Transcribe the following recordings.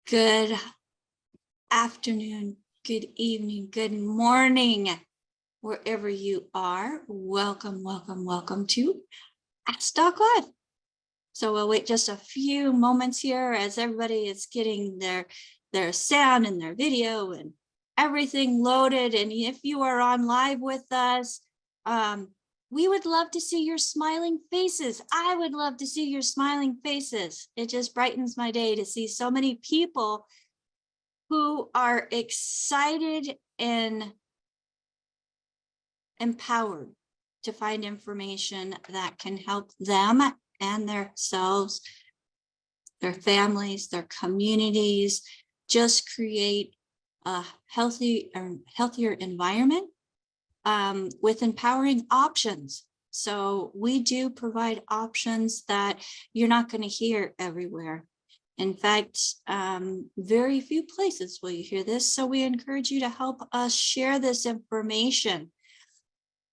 Good afternoon, good evening, good morning, wherever you are. Welcome, welcome, welcome to Ask Doc Live. So we'll wait just a few moments here as everybody is getting their sound and their video and everything loaded. And if you are on live with us, we would love to see your smiling faces. I would love to see your smiling faces. It just brightens my day to see so many people who are excited and empowered to find information that can help them and themselves, their families, their communities, just create a healthier environment with empowering options. So we do provide options that you're not going to hear everywhere. In fact, very few places will you hear this. So we encourage you to help us share this information.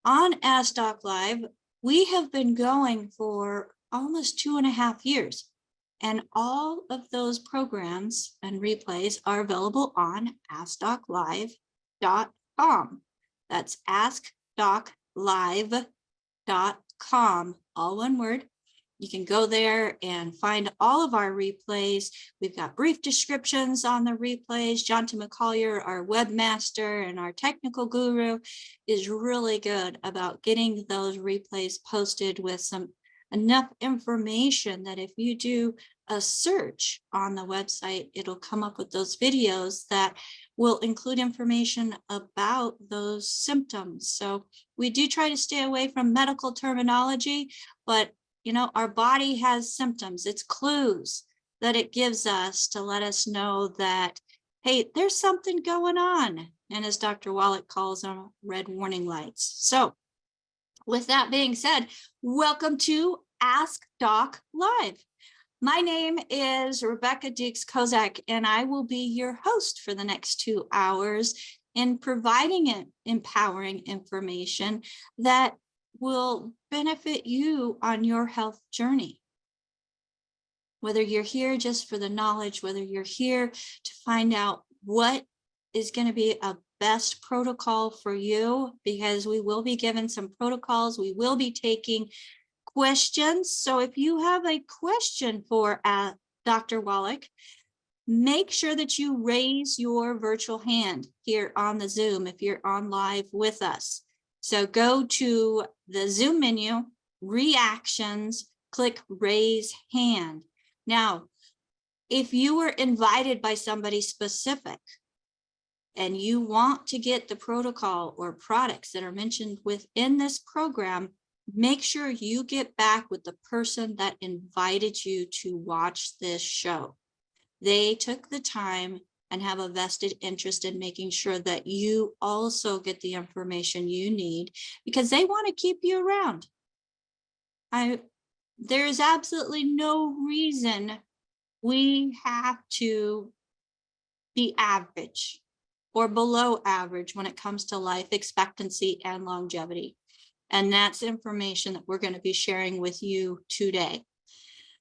On Ask Doc Live, we have been going for almost 2.5 years. And all of those programs and replays are available on AskDocLive.com. That's AskDocLive.com, all one word. You can go there and find all of our replays. We've got brief descriptions on the replays. Jonathan McCollier, our webmaster and our technical guru, is really good about getting those replays posted with enough information that if you do a search on the website, it'll come up with those videos that will include information about those symptoms. So we do try to stay away from medical terminology, but you know, our body has symptoms. It's clues that it gives us to let us know that, hey, there's something going on. And as Dr. Wallach calls them, red warning lights. So with that being said, welcome to Ask Doc Live. My name is Rebecca Dukes-Kozak, and I will be your host for the next 2 hours in providing empowering information that will benefit you on your health journey. Whether you're here just for the knowledge, whether you're here to find out what is going to be a best protocol for you, because we will be given some protocols, we will be taking questions. So if you have a question for Dr. Wallach, make sure that you raise your virtual hand here on the Zoom if you're on live with us. So go to the Zoom menu, reactions, click raise hand. Now, if you were invited by somebody specific and you want to get the protocol or products that are mentioned within this program, make sure you get back with the person that invited you to watch this show. They took the time and have a vested interest in making sure that you also get the information you need because they want to keep you around. There's absolutely no reason we have to be average or below average when it comes to life expectancy and longevity. And that's information that we're going to be sharing with you today.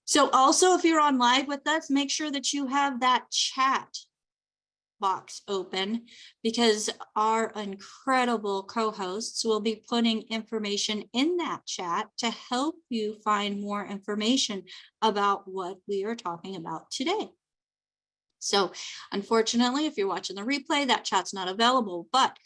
So also, if you're on live with us, make sure that you have that chat box open because our incredible co-hosts will be putting information in that chat to help you find more information about what we are talking about today. So unfortunately, if you're watching the replay, that chat's not available, but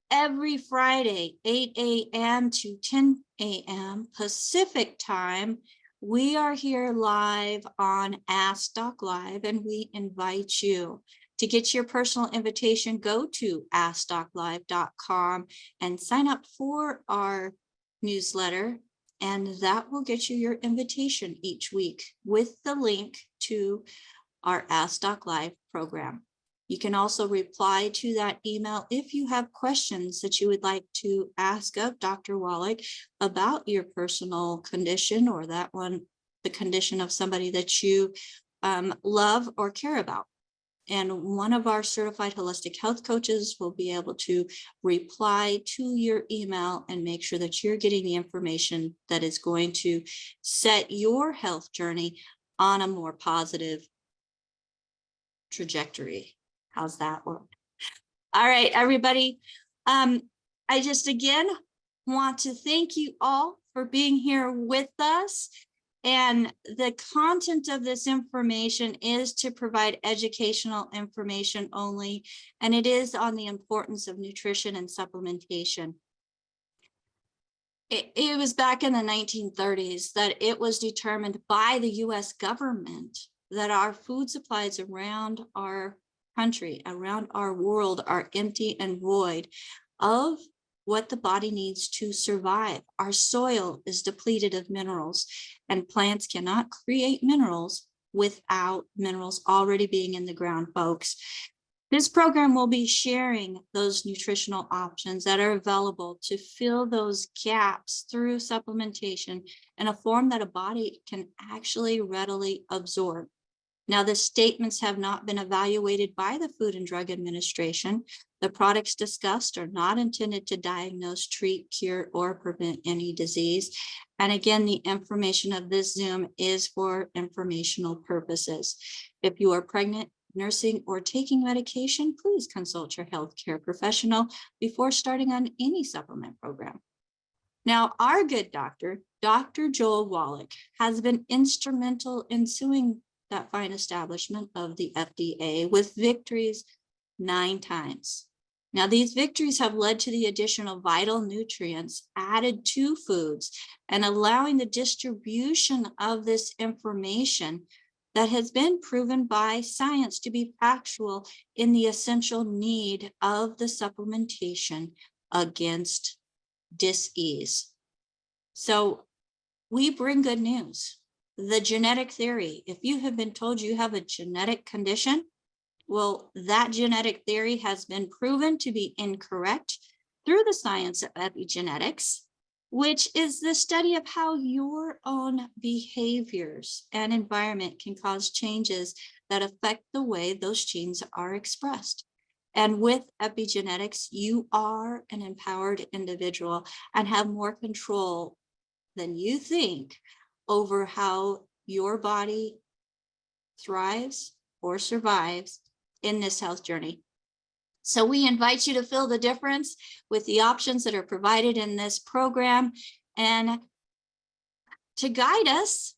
every Friday, 8 a.m. to 10 a.m. Pacific time, we are here live on Ask Doc Live, and we invite you to get your personal invitation. Go to AskDocLive.com and sign up for our newsletter, and that will get you your invitation each week with the link to our Ask Doc Live program. You can also reply to that email if you have questions that you would like to ask of Dr. Wallach about your personal condition or that one, the condition of somebody that you love or care about. And one of our certified holistic health coaches will be able to reply to your email and make sure that you're getting the information that is going to set your health journey on a more positive trajectory. How's that work? All right, everybody. I just again want to thank you all for being here with us. And the content of this information is to provide educational information only, and it is on the importance of nutrition and supplementation. It was back in the 1930s that it was determined by the US government that our food supplies around our country, around our world, are empty and void of what the body needs to survive. Our soil is depleted of minerals, and plants cannot create minerals without minerals already being in the ground, folks. This program will be sharing those nutritional options that are available to fill those gaps through supplementation in a form that a body can actually readily absorb. Now, the statements have not been evaluated by the Food and Drug Administration. The products discussed are not intended to diagnose, treat, cure, or prevent any disease. And again, the information of this Zoom is for informational purposes. If you are pregnant, nursing, or taking medication, please consult your healthcare professional before starting on any supplement program. Now, our good doctor, Dr. Joel Wallach, has been instrumental in suing that fine establishment of the FDA with victories 9 times. Now, these victories have led to the addition of vital nutrients added to foods and allowing the distribution of this information that has been proven by science to be factual in the essential need of the supplementation against dis-ease. So we bring good news. The genetic theory, if you have been told you have a genetic condition, well, that genetic theory has been proven to be incorrect through the science of epigenetics, which is the study of how your own behaviors and environment can cause changes that affect the way those genes are expressed. And with epigenetics, you are an empowered individual and have more control than you think over how your body thrives or survives in this health journey. So we invite you to feel the difference with the options that are provided in this program. And to guide us,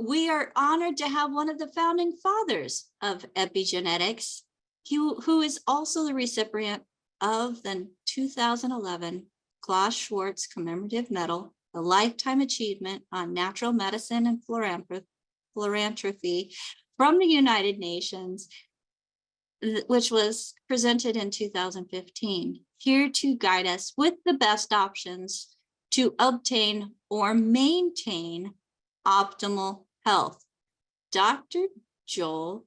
we are honored to have one of the founding fathers of epigenetics, who is also the recipient of the 2011 Klaus Schwartz Commemorative Medal, the Lifetime Achievement on Natural Medicine and Philanthropy from the United Nations, which was presented in 2015, here to guide us with the best options to obtain or maintain optimal health. Dr. Joel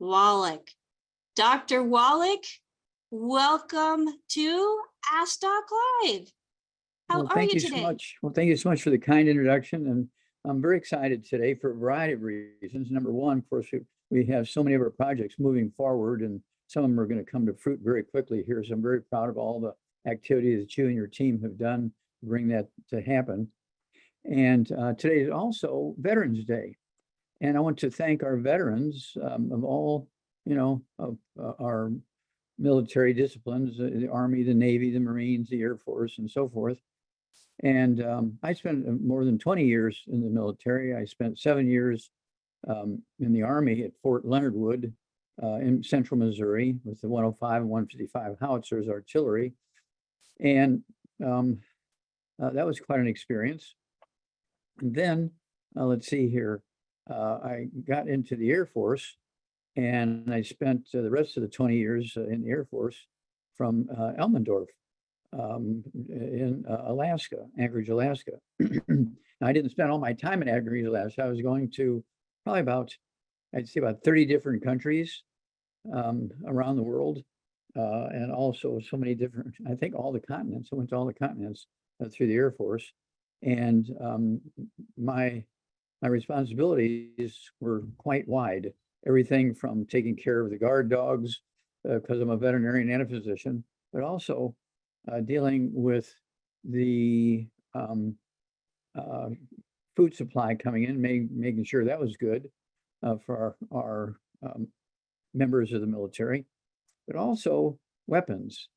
Wallach. Dr. Wallach, welcome to Ask Doc Live. How are you today? So much. Well, thank you so much for the kind introduction. And I'm very excited today for a variety of reasons. Number one, of course, we have so many of our projects moving forward, and some of them are going to come to fruit very quickly here. So I'm very proud of all the activities that you and your team have done to bring that to happen. And today is also Veterans Day. And I want to thank our veterans of all, of our military disciplines, the Army, the Navy, the Marines, the Air Force, and so forth. And I spent more than 20 years in the military. I spent 7 years in the Army at Fort Leonard Wood in central Missouri with the 105 and 155 howitzers artillery. And that was quite an experience. And then, let's see here, I got into the Air Force, and I spent the rest of the 20 years in the Air Force from Elmendorf in Alaska, Anchorage, Alaska. I didn't spend all my time in Anchorage, Alaska. I was going to probably I'd say about 30 different countries around the world, and also so many different, I think all the continents. I went to all the continents through the Air Force. And my responsibilities were quite wide. Everything from taking care of the guard dogs, because I'm a veterinarian and a physician, but also dealing with the food supply coming in, making sure that was good for our members of the military, but also weapons.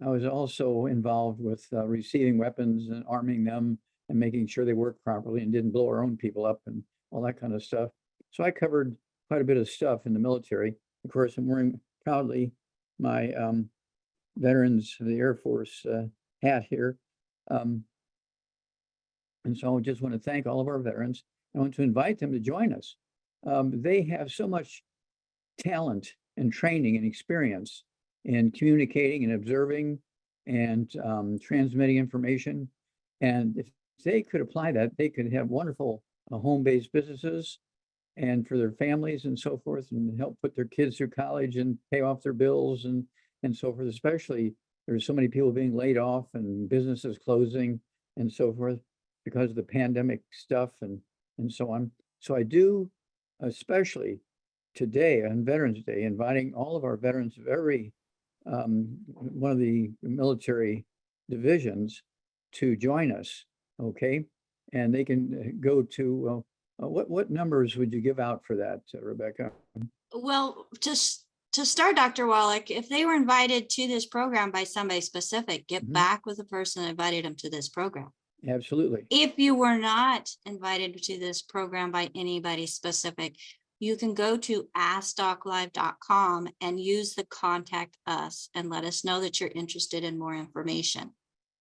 I was also involved with receiving weapons and arming them and making sure they worked properly and didn't blow our own people up and all that kind of stuff. So I covered quite a bit of stuff in the military. Of course, I'm wearing proudly my Veterans of the Air Force hat here. And so I just want to thank all of our veterans. I want to invite them to join us. They have so much talent and training and experience in communicating and observing and transmitting information. And if they could apply that, they could have wonderful home-based businesses and for their families and so forth, and help put their kids through college and pay off their bills and so forth. Especially there's so many people being laid off and businesses closing and so forth because of the pandemic stuff and so on. So I do, especially today on Veterans Day, inviting all of our veterans of every one of the military divisions to join us, okay? And they can go to, what numbers would you give out for that, Rebecca? Well, just to start, Dr. Wallach, if they were invited to this program by somebody specific, get back with the person that invited them to this program. Absolutely. If you were not invited to this program by anybody specific, you can go to askdoclive.com and use the contact us and let us know that you're interested in more information.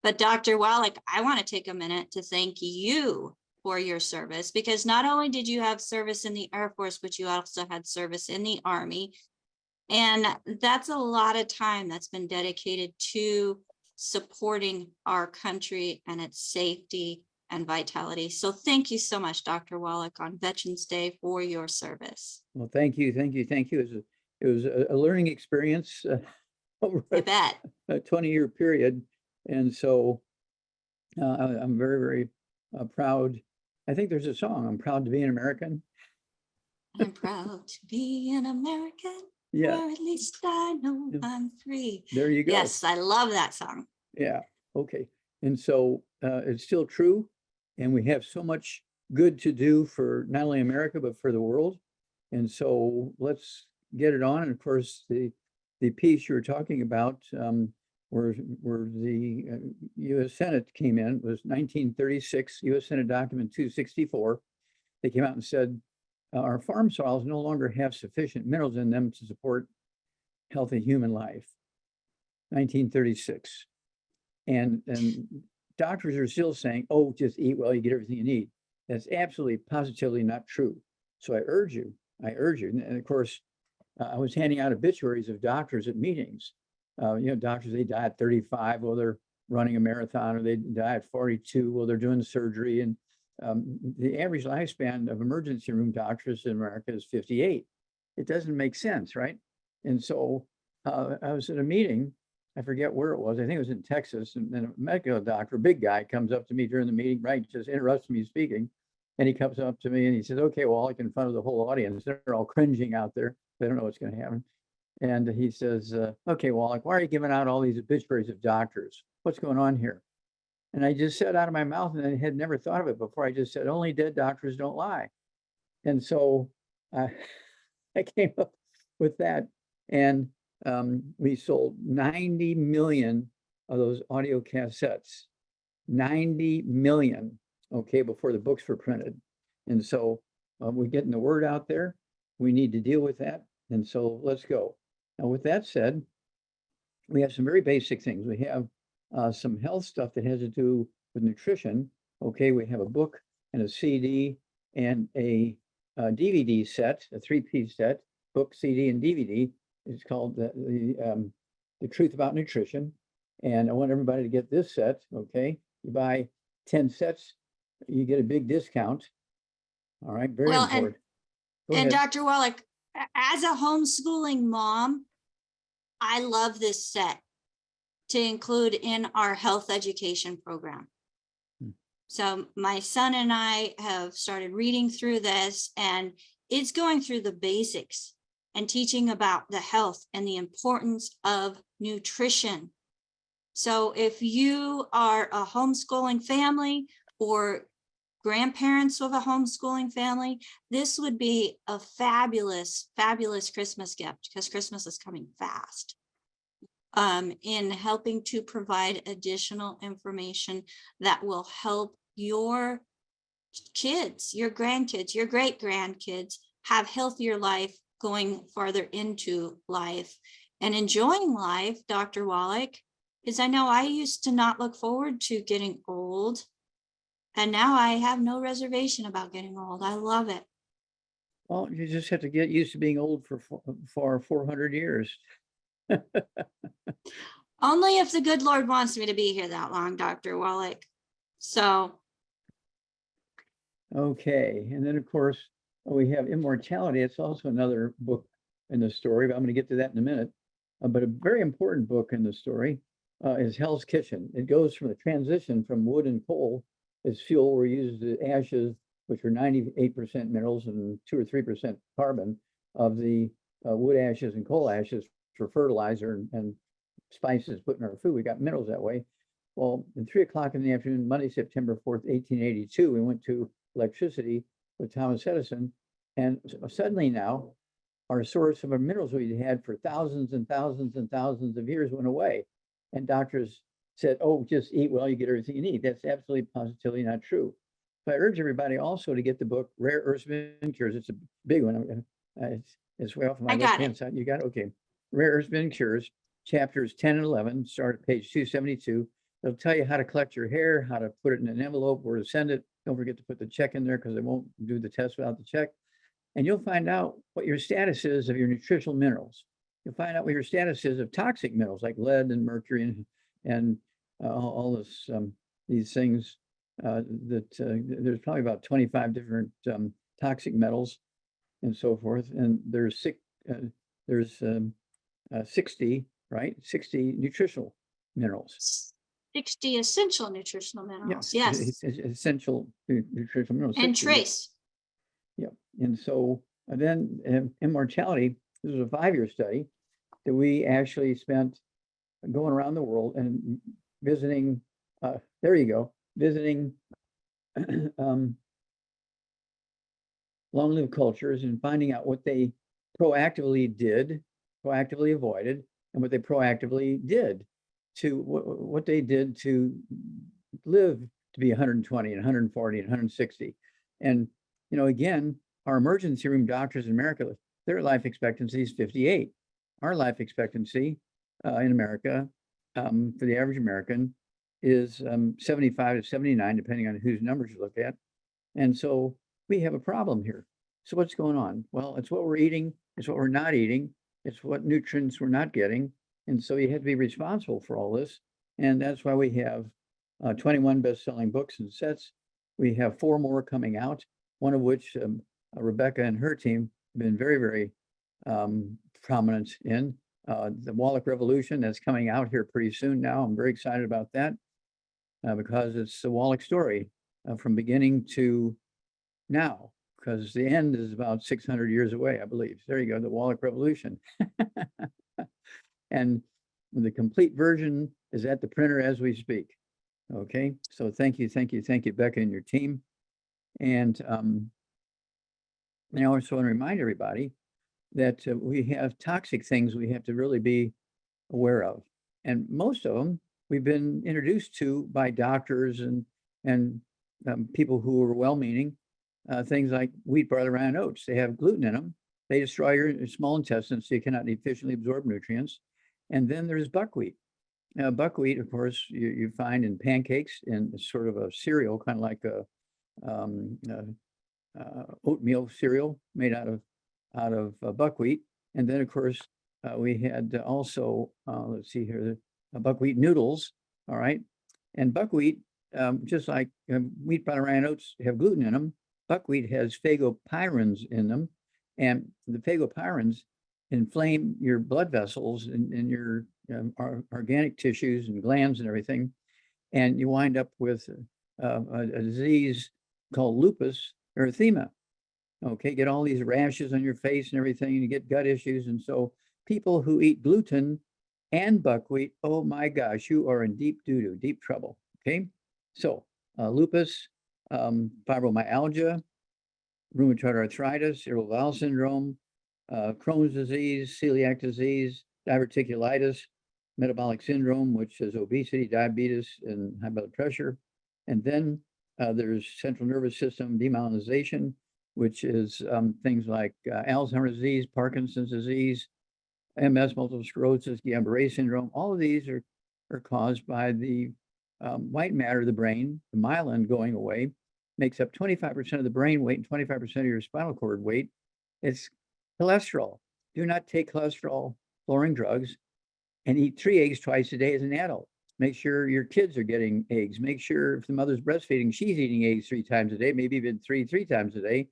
But Dr. Wallach, I want to take a minute to thank you for your service, because not only did you have service in the Air Force, but you also had service in the Army. And that's a lot of time that's been dedicated to supporting our country and its safety and vitality. So thank you so much, Dr. Wallach, on Veterans Day for your service. Well, thank you. It was a learning experience over I bet. a 20-year period. And so I'm very, very proud. I think there's a song, I'm proud to be an American. I'm proud to be an American. Yeah. Or at least I know I'm free. There you go. Yes, I love that song. Yeah. Okay. And so it's still true. And we have so much good to do for not only America, but for the world. And so let's get it on. And of course, the piece you were talking about, where the U.S. Senate came in, was 1936, U.S. Senate document 264. They came out and said, our farm soils no longer have sufficient minerals in them to support healthy human life. 1936. And doctors are still saying, oh, just eat well, you get everything you need. That's absolutely, positively not true. So I urge you. And of course, I was handing out obituaries of doctors at meetings. Doctors, they die at 35 while they're running a marathon, or they die at 42 while they're doing surgery. And the average lifespan of emergency room doctors in America is 58. It doesn't make sense, right? And so I was at a meeting, I forget where it was, I think it was in Texas, and then a medical doctor, a big guy, comes up to me during the meeting, right, just interrupts me speaking. And he comes up to me and he says, okay, well, I can front of the whole audience. They're all cringing out there. They don't know what's going to happen. And he says, okay, well, like, why are you giving out all these obituaries of doctors? What's going on here? And I just said out of my mouth, and I had never thought of it before. I just said, only dead doctors don't lie. And so I came up with that. And we sold 90 million of those audio cassettes, 90 million, okay, before the books were printed. And so we're getting the word out there. We need to deal with that. And so let's go. Now, with that said, we have some very basic things. We have some health stuff that has to do with nutrition. Okay, we have a book and a CD and a DVD set, a 3-piece set, book, CD, and DVD. It's called the Truth About Nutrition. And I want everybody to get this set, okay? You buy 10 sets, you get a big discount. All right, very important. And Dr. Wallach, as a homeschooling mom, I love this set to include in our health education program. So my son and I have started reading through this, and it's going through the basics and teaching about the health and the importance of nutrition. So if you are a homeschooling family, or grandparents of a homeschooling family, this would be a fabulous, fabulous Christmas gift, because Christmas is coming fast. In helping to provide additional information that will help your kids, your grandkids, your great grandkids have healthier life going farther into life and enjoying life, Dr. Wallach. Because I know I used to not look forward to getting old, and now I have no reservation about getting old. I love it. Well, you just have to get used to being old for 400 years. Only if the good Lord wants me to be here that long, Dr. Wallach. So. Okay, and then of course, we have Immortality. It's also another book in the story, but I'm going to get to that in a minute. But a very important book in the story is Hell's Kitchen. It goes from the transition from wood and coal as fuel. We use the ashes, which are 98% minerals and 2 or 3% carbon of the wood ashes and coal ashes for fertilizer and spices put in our food. We got minerals that way. Well, at 3 o'clock in the afternoon, Monday, September 4th, 1882, we went to electricity with Thomas Edison. And suddenly now, our source of our minerals we had for thousands and thousands and thousands of years went away. And doctors said, oh, just eat well, you get everything you need. That's absolutely positively not true. So I urge everybody also to get the book, Rare Earths and Cures. It's a big one. It's way off my left-hand side. You got it? Okay. Rare Earths and Cures, chapters 10 and 11, start at page 272. It'll tell you how to collect your hair, how to put it in an envelope, where to send it. Don't forget to put the check in there, because they won't do the test without the check. And you'll find out what your status is of your nutritional minerals. You'll find out what your status is of toxic minerals like lead and mercury and all this, these things there's probably about 25 different toxic metals and so forth. And there's 60, right? 60 nutritional minerals. 60 essential nutritional minerals. Yeah, yes. Essential nutritional minerals. And 60. trace. Yeah. And so then Immortality, this was a 5-year study that we actually spent going around the world and visiting, there you go, visiting long-lived cultures and finding out what they proactively did, proactively avoided, and what they proactively did to what they did to live to be 120 and 140 and 160. And, you know, again, our emergency room doctors in America, their life expectancy is 58. Our life expectancy in America for the average American is 75 to 79, depending on whose numbers you look at. And so we have a problem here. So what's going on? Well, it's what we're eating, it's what we're not eating, it's what nutrients we're not getting. And so you have to be responsible for all this. And that's why we have 21 best-selling books and sets. We have 4 more coming out, one of which Rebecca and her team have been very, very prominent in. The Wallach Revolution that's coming out here pretty soon now. I'm very excited about that because it's the Wallach story from beginning to now, because the end is about 600 years away, I believe. There you go, the Wallach Revolution. And the complete version is at the printer as we speak. Okay, so thank you, Becca and your team. And I also want to remind everybody that we have toxic things we have to really be aware of. And most of them we've been introduced to by doctors and people who are well-meaning. Things like wheat, barley, rye, and oats. They have gluten in them. They destroy your small intestines, so you cannot efficiently absorb nutrients. And then there's buckwheat. Now, buckwheat, of course, you find in pancakes and sort of a cereal, kind of like a oatmeal cereal made out of buckwheat. And then, of course, we had also, let's see here, the buckwheat noodles. All right. And buckwheat, just like wheat, barley, rye, and oats have gluten in them, buckwheat has phagopyrins in them. And the phagopyrins inflame your blood vessels and your organic tissues and glands and everything. And you wind up with a disease called lupus erythema. Okay, get all these rashes on your face and everything, and you get gut issues. And so people who eat gluten and buckwheat, oh my gosh, you are in deep doo-doo, deep trouble. Okay, so lupus, fibromyalgia, rheumatoid arthritis, irritable bowel syndrome, Crohn's disease, celiac disease, diverticulitis, metabolic syndrome, which is obesity, diabetes, and high blood pressure. And then there's central nervous system demyelinization, which is things like Alzheimer's disease, Parkinson's disease, MS, multiple sclerosis, Guillain-Barré syndrome. All of these are caused by the white matter of the brain, the myelin going away, makes up 25% of the brain weight and 25% of your spinal cord weight. It's cholesterol. Do not take cholesterol-lowering drugs, and eat 3 eggs twice a day as an adult. Make sure your kids are getting eggs. Make sure if the mother's breastfeeding, she's eating eggs 3 times a day, maybe even three times a day.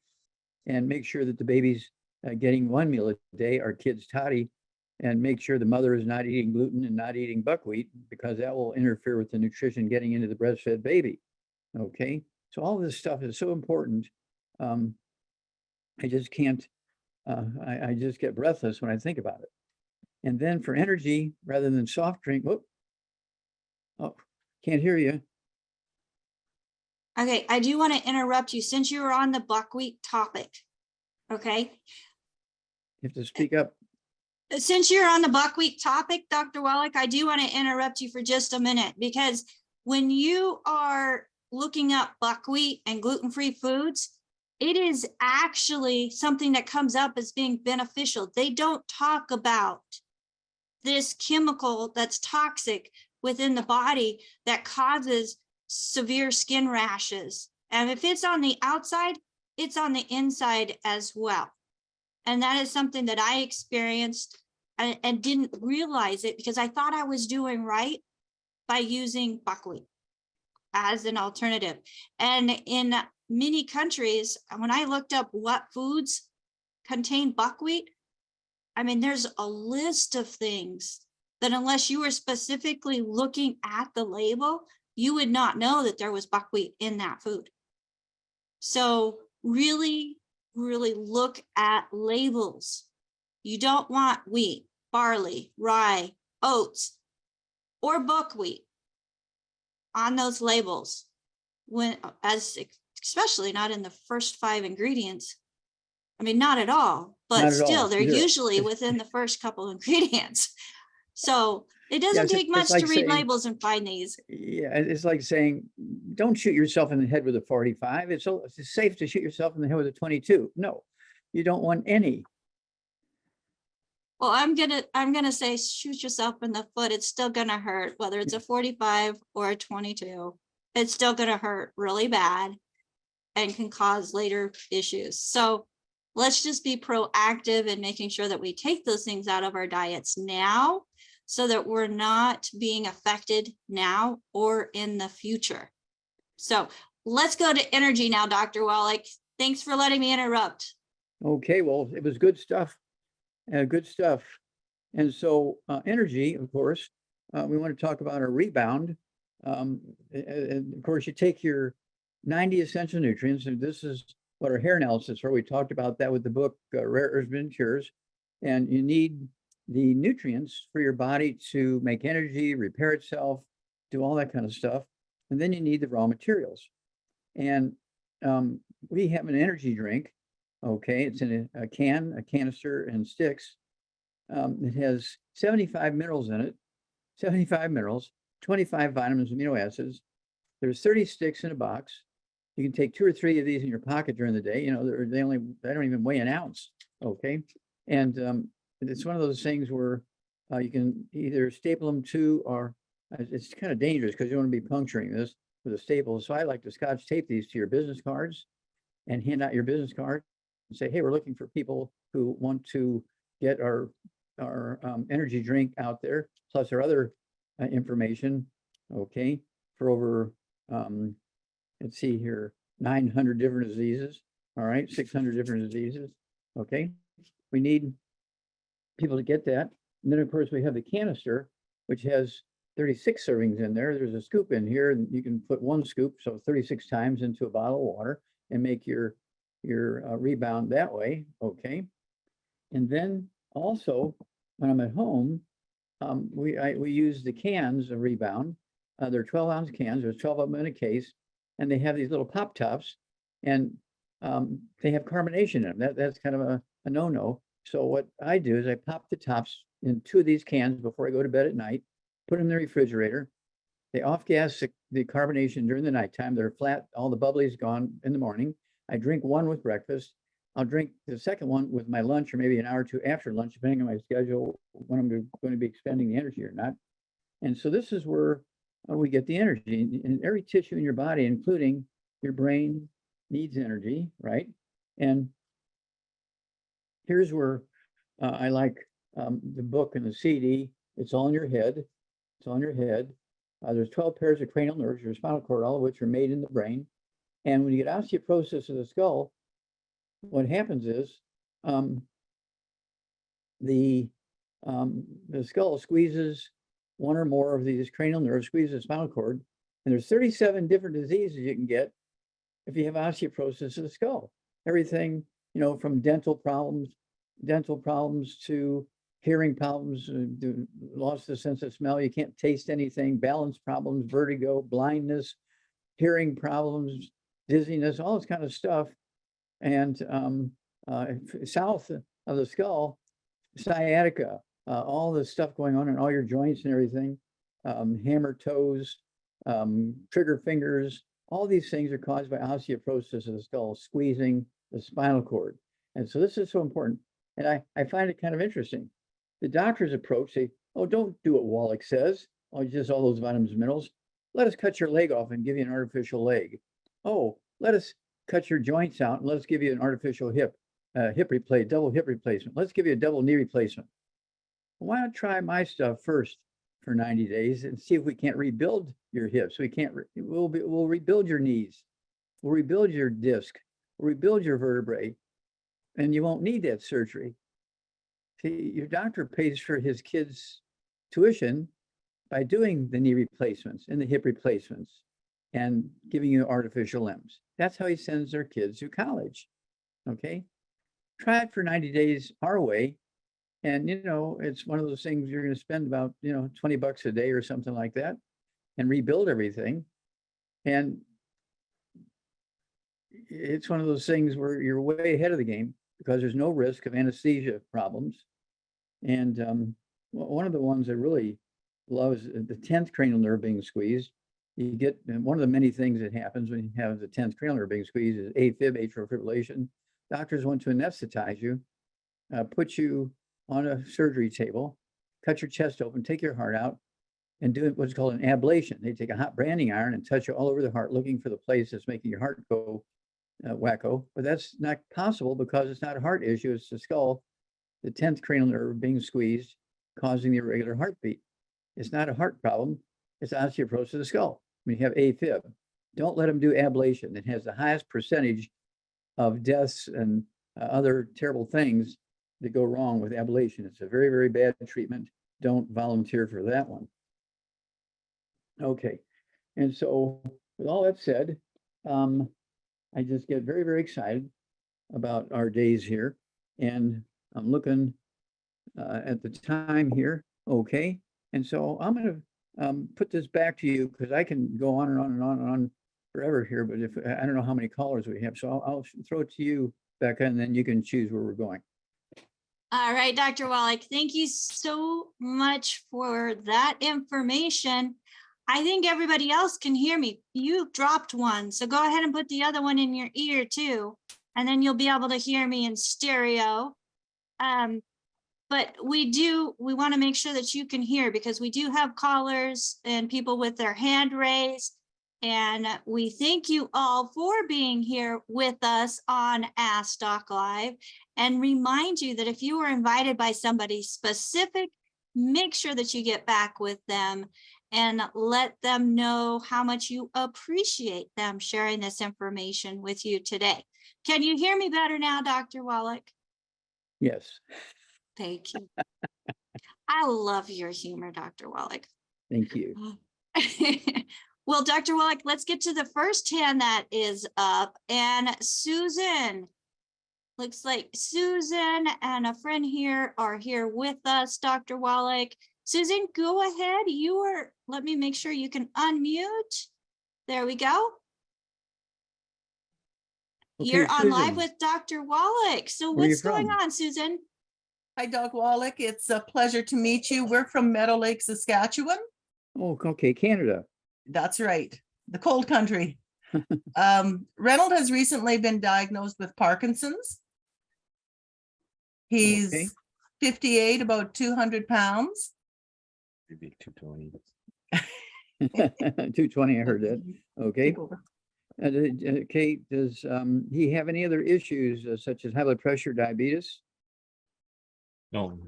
And make sure that the baby's getting 1 meal a day, our kids toddy, and make sure the mother is not eating gluten and not eating buckwheat, because that will interfere with the nutrition getting into the breastfed baby. Okay, so all of this stuff is so important. I just can't, I just get breathless when I think about it. And then for energy, rather than soft drink, whoop, oh, can't hear you. Okay, I do want to interrupt you since you were on the buckwheat topic. Okay. You have to speak up. Since you're on the buckwheat topic, Dr. Wallach, I do want to interrupt you for just a minute, because when you are looking up buckwheat and gluten-free foods, it is actually something that comes up as being beneficial. They don't talk about this chemical that's toxic within the body that causes severe skin rashes. And if it's on the outside, it's on the inside as well. And that is something that I experienced and didn't realize it, because I thought I was doing right by using buckwheat as an alternative. And in many countries, when I looked up what foods contain buckwheat, I mean, there's a list of things that unless you were specifically looking at the label, you would not know that there was buckwheat in that food. So really look at labels. You don't want wheat, barley, rye, oats, or buckwheat on those labels, especially not in the first 5 ingredients. I mean, not at all, but still, they're usually within the first couple ingredients. So it doesn't take much to read labels and find these. Yeah, it's like saying, don't shoot yourself in the head with a 45. It's safe to shoot yourself in the head with a 22. No, you don't want any. Well, I'm gonna say shoot yourself in the foot. It's still gonna hurt, whether it's a 45 or a 22. It's still gonna hurt really bad and can cause later issues. So let's just be proactive in making sure that we take those things out of our diets now, so that we're not being affected now or in the future. So let's go to energy now, Dr. Wallach. Thanks for letting me interrupt. Okay, well, it was good stuff. Good stuff. And so energy, of course, we want to talk about our Rebound. And of course, you take your 90 essential nutrients, and this is what our hair analysis for. We talked about that with the book Rare Herbs and Cures. And you need the nutrients for your body to make energy, repair itself, do all that kind of stuff. And then you need the raw materials. And we have an energy drink. Okay, it's in a canister, and sticks. It has 75 minerals in it, 75 minerals, 25 vitamins, amino acids. There's 30 sticks in a box. You can take 2 or 3 of these in your pocket during the day. You know, they don't even weigh an ounce. Okay, and it's one of those things where you can either staple them to, or it's kind of dangerous because you don't want to be puncturing this with a staple. So I like to Scotch tape these to your business cards and hand out your business card and say, hey, we're looking for people who want to get our energy drink out there, plus our other information, okay, for over, let's see here, 900 different diseases, all right, 600 different diseases, okay. We need people to get that. And then, of course, we have the canister, which has 36 servings in there. There's a scoop in here, and you can put 1 scoop, so 36 times into a bottle of water, and make your Rebound that way, okay. And then also, when I'm at home, we use the cans of Rebound. They're 12-ounce cans. There's 12 of them in a case. and they have these little pop tops, and they have carbonation in them. That's kind of a no-no. So what I do is I pop the tops in 2 of these cans before I go to bed at night, put them in the refrigerator. They off-gas the carbonation during the nighttime. They're flat, all the bubbly is gone in the morning. I drink one with breakfast. I'll drink the second one with my lunch, or maybe an hour or two after lunch, depending on my schedule, when I'm going to be expending the energy or not. And so this is where we get the energy. And every tissue in your body, including your brain, needs energy, right? And here's where I like the book and the CD. It's all in your head. It's all in your head. There's 12 pairs of cranial nerves, your spinal cord, all of which are made in the brain. And when you get osteoporosis of the skull, what happens is the skull squeezes one or more of these cranial nerves, squeezes the spinal cord, and there's 37 different diseases you can get if you have osteoporosis of the skull. Everything, from dental problems to hearing problems, loss of the sense of smell, you can't taste anything, balance problems, vertigo, blindness, hearing problems, dizziness, all this kind of stuff. And south of the skull, sciatica, all the stuff going on in all your joints and everything, hammer toes, trigger fingers, all these things are caused by osteoporosis of the skull, squeezing the spinal cord. And so this is so important. And I find it kind of interesting. The doctor's approach, say, oh, don't do what Wallach says. Oh, just all those vitamins and minerals. Let us cut your leg off and give you an artificial leg. Oh, let us cut your joints out and let's give you an artificial double hip replacement. Let's give you a double knee replacement. Why not try my stuff first for 90 days and see if we can't rebuild your hips? We'll rebuild your knees. We'll rebuild your disc. We'll rebuild your vertebrae, and you won't need that surgery. See, your doctor pays for his kids' tuition by doing the knee replacements and the hip replacements and giving you artificial limbs. That's how he sends their kids to college. Okay? Try it for 90 days our way. And, it's one of those things you're going to spend about, $20 a day or something like that and rebuild everything. And it's one of those things where you're way ahead of the game because there's no risk of anesthesia problems. And one of the ones I really love is the 10th cranial nerve being squeezed. You get one of the many things that happens when you have the 10th cranial nerve being squeezed is AFib, atrial fibrillation. Doctors want to anesthetize you, put you on a surgery table, cut your chest open, take your heart out, and do what's called an ablation. They take a hot branding iron and touch it all over the heart, looking for the place that's making your heart go wacko. But that's not possible because it's not a heart issue. It's the skull, the 10th cranial nerve being squeezed, causing the irregular heartbeat. It's not a heart problem. It's osteoporosis of the skull. When you have AFib, don't let them do ablation. It has the highest percentage of deaths and other terrible things that go wrong with ablation. It's a very, very bad treatment. Don't volunteer for that one. Okay. And so with all that said, I just get very, very excited about our days here. And I'm looking at the time here. Okay. And so I'm going to put this back to you because I can go on and on and on and on forever here. But if I don't know how many callers we have, so I'll throw it to you, Becca, and then you can choose where we're going. All right, Dr. Wallach, thank you so much for that information. I think everybody else can hear me. You dropped one, so go ahead and put the other one in your ear too, and then you'll be able to hear me in stereo. But we want to make sure that you can hear because we do have callers and people with their hand raised. And we thank you all for being here with us on Ask Doc Live, and remind you that if you were invited by somebody specific, make sure that you get back with them and let them know how much you appreciate them sharing this information with you today. Can you hear me better now, Dr. Wallach? Yes. Thank you. I love your humor, Dr. Wallach. Thank you. Well, Dr. Wallach, let's get to the first hand that is up. And Susan, looks like Susan and a friend here are here with us, Dr. Wallach. Susan, go ahead. Let me make sure you can unmute. There we go. You're on live Susan, with Dr. Wallach. So where are you what's going from? on, Susan? Hi, Doc Wallach. It's a pleasure to meet you. We're from Meadow Lake, Saskatchewan. Oh, okay, Canada. That's right, the cold country. Reynold has recently been diagnosed with Parkinson's. He's Okay. 58, about 200 pounds. Maybe 220. 220, I heard that. Okay. Take over. Kate, does he have any other issues such as high blood pressure, diabetes? No,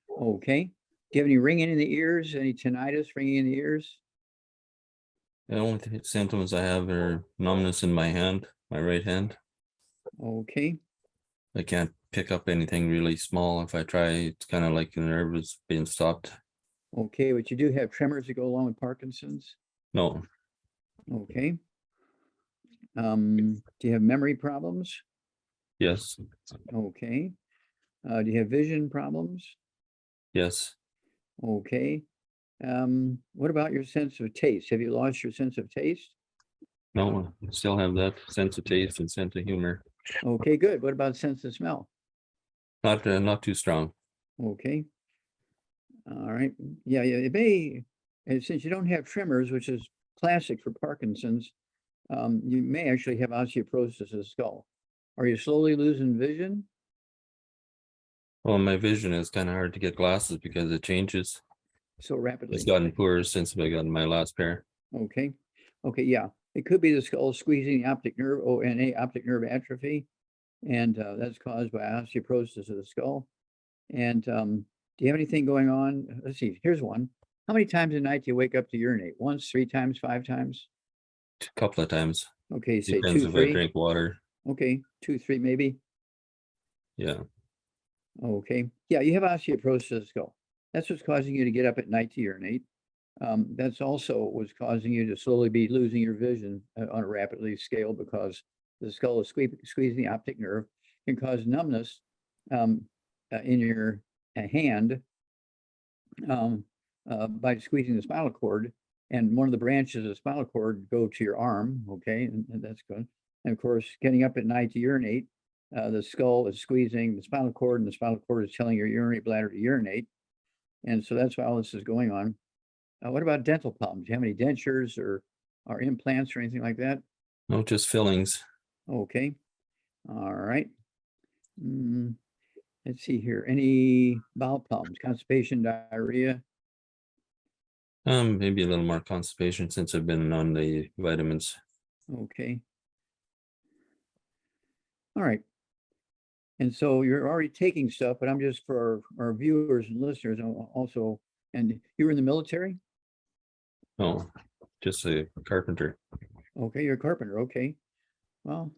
Okay. Do you have any ringing in the ears, any tinnitus, ringing in the ears? the only symptoms I have are numbness in my hand, my right hand. Okay. I can't pick up anything really small. If I try, it's kind of like the nerve is being stopped. Okay, but you do have tremors that go along with Parkinson's? No, Okay. Do you have memory problems? yes, Okay. Do you have vision problems? yes, Okay. What about your sense of taste? Have you lost your sense of taste? no, I still have that sense of taste and sense of humor. Okay, good. What about sense of smell? Not too strong. Okay. All right. Yeah, it may, and since you don't have tremors, which is classic for Parkinson's, you may actually have osteoporosis of the skull. Are you slowly losing vision? Well, my vision is kind of hard to get glasses because it changes. So rapidly? It's gotten poorer since I got my last pair. Okay. Okay, yeah. It could be the skull squeezing the optic nerve, ONA, optic nerve atrophy. And that's caused by osteoporosis of the skull. And do you have anything going on? Let's see, here's one. How many times a night do you wake up to urinate? Once, 3 times, 5 times? A couple of times. Okay, say Depends 2, if 3. I drink water. Okay, 2, 3 maybe. Yeah, Okay, yeah, you have osteoporosis of the skull. That's what's causing you to get up at night to urinate. That's also what's causing you to slowly be losing your vision on a rapidly scale because the skull is squeezing the optic nerve, can cause numbness in your hand by squeezing the spinal cord. And one of the branches of the spinal cord go to your arm, okay, and that's good. And of course, getting up at night to urinate, the skull is squeezing the spinal cord, and the spinal cord is telling your urinary bladder to urinate. And so that's why all this is going on. What about dental problems? Do you have any dentures or implants or anything like that? no, just fillings. Okay. All right. Let's see here. Any bowel problems, constipation, diarrhea? Maybe a little more constipation since I've been on the vitamins. Okay. All right. And so you're already taking stuff, but I'm just for our viewers and listeners also, and you were in the military? No, just a carpenter. Okay, you're a carpenter. Okay. Well,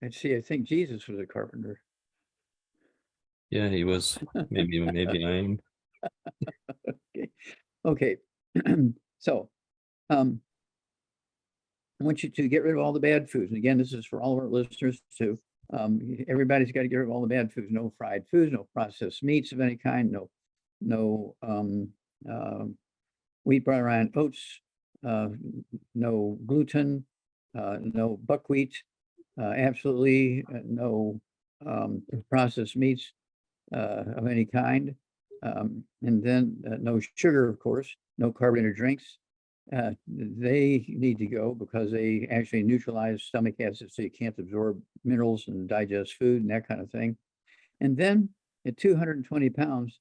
let's see. I think Jesus was a carpenter. Yeah, he was. Maybe I am. Okay. So, I want you to get rid of all the bad foods. And again, this is for all of our listeners too. Everybody's got to get rid of all the bad foods. No fried foods, no processed meats of any kind, no wheat, bran, and oats, no gluten, no buckwheat, absolutely no processed meats of any kind. And then no sugar, of course, no carbonated drinks. They need to go because they actually neutralize stomach acid, so you can't absorb minerals and digest food and that kind of thing. And then at 220 pounds,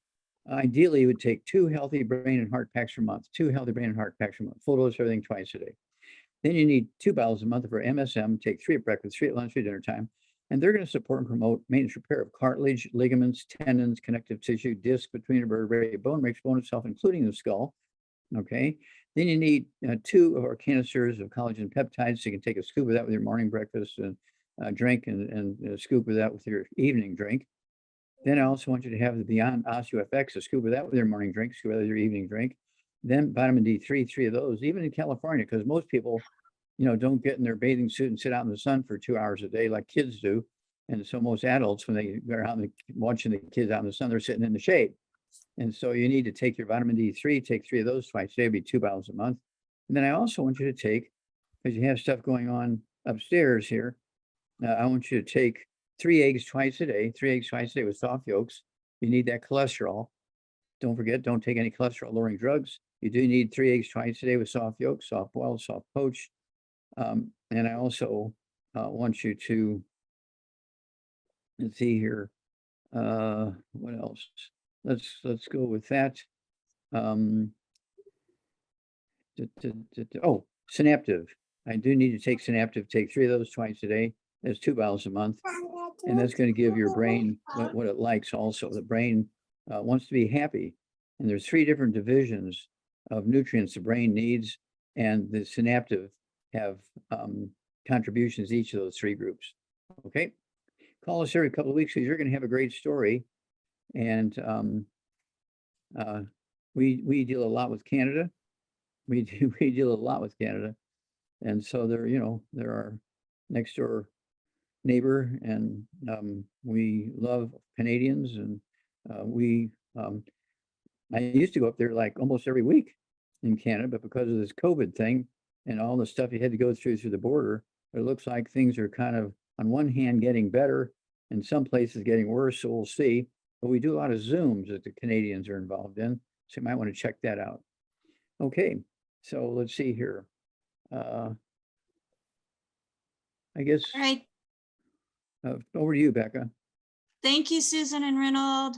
ideally you would take 2 healthy brain and heart packs per month, 2 healthy brain and heart packs per month, full dose everything twice a day. Then you need 2 bottles a month for MSM, take 3 at breakfast, 3 at lunch, 3 at dinner time. And they're going to support and promote maintenance repair of cartilage, ligaments, tendons, connective tissue, disc between vertebrae, bone makes bone itself, including the skull. Okay. Then you need 2 of our canisters of collagen peptides. So you can take a scoop of that with your morning breakfast and drink and a scoop of that with your evening drink. Then I also want you to have the Beyond OsteoFX, a scoop of that with your morning drink, scoop of that with your evening drink. Then vitamin D3, 3 of those, even in California, because most people, don't get in their bathing suit and sit out in the sun for 2 hours a day like kids do. And so most adults, when they are out watching the kids out in the sun, they're sitting in the shade. And so you need to take your vitamin D3, take 3 of those twice a day, it'd be 2 bottles a month. And then I also want you to take, because you have stuff going on upstairs here, I want you to take 3 eggs twice a day, 3 eggs twice a day with soft yolks. You need that cholesterol. Don't forget, don't take any cholesterol lowering drugs. You do need 3 eggs twice a day with soft yolks, soft boiled, soft poached. And I also want you to, let's see here, what else? Let's go with that. Oh, Synaptive. I do need to take Synaptive, take 3 of those twice a day. That's 2 bottles a month. And that's going to give your brain what it likes also. The brain wants to be happy. And there's 3 different divisions of nutrients the brain needs. And the Synaptive have contributions to each of those 3 groups. Okay. Call us every couple of weeks because you're going to have a great story. And we deal a lot with Canada. We deal a lot with Canada. And so they're our next door neighbor, and we love Canadians, and I used to go up there like almost every week in Canada, but because of this COVID thing and all the stuff you had to go through the border, it looks like things are kind of on one hand getting better and some places getting worse, so we'll see. But we do a lot of Zooms that the Canadians are involved in, so you might want to check that out. Okay, so let's see here. I guess All right. Over to you, Becca. Thank you, Susan and Reynold.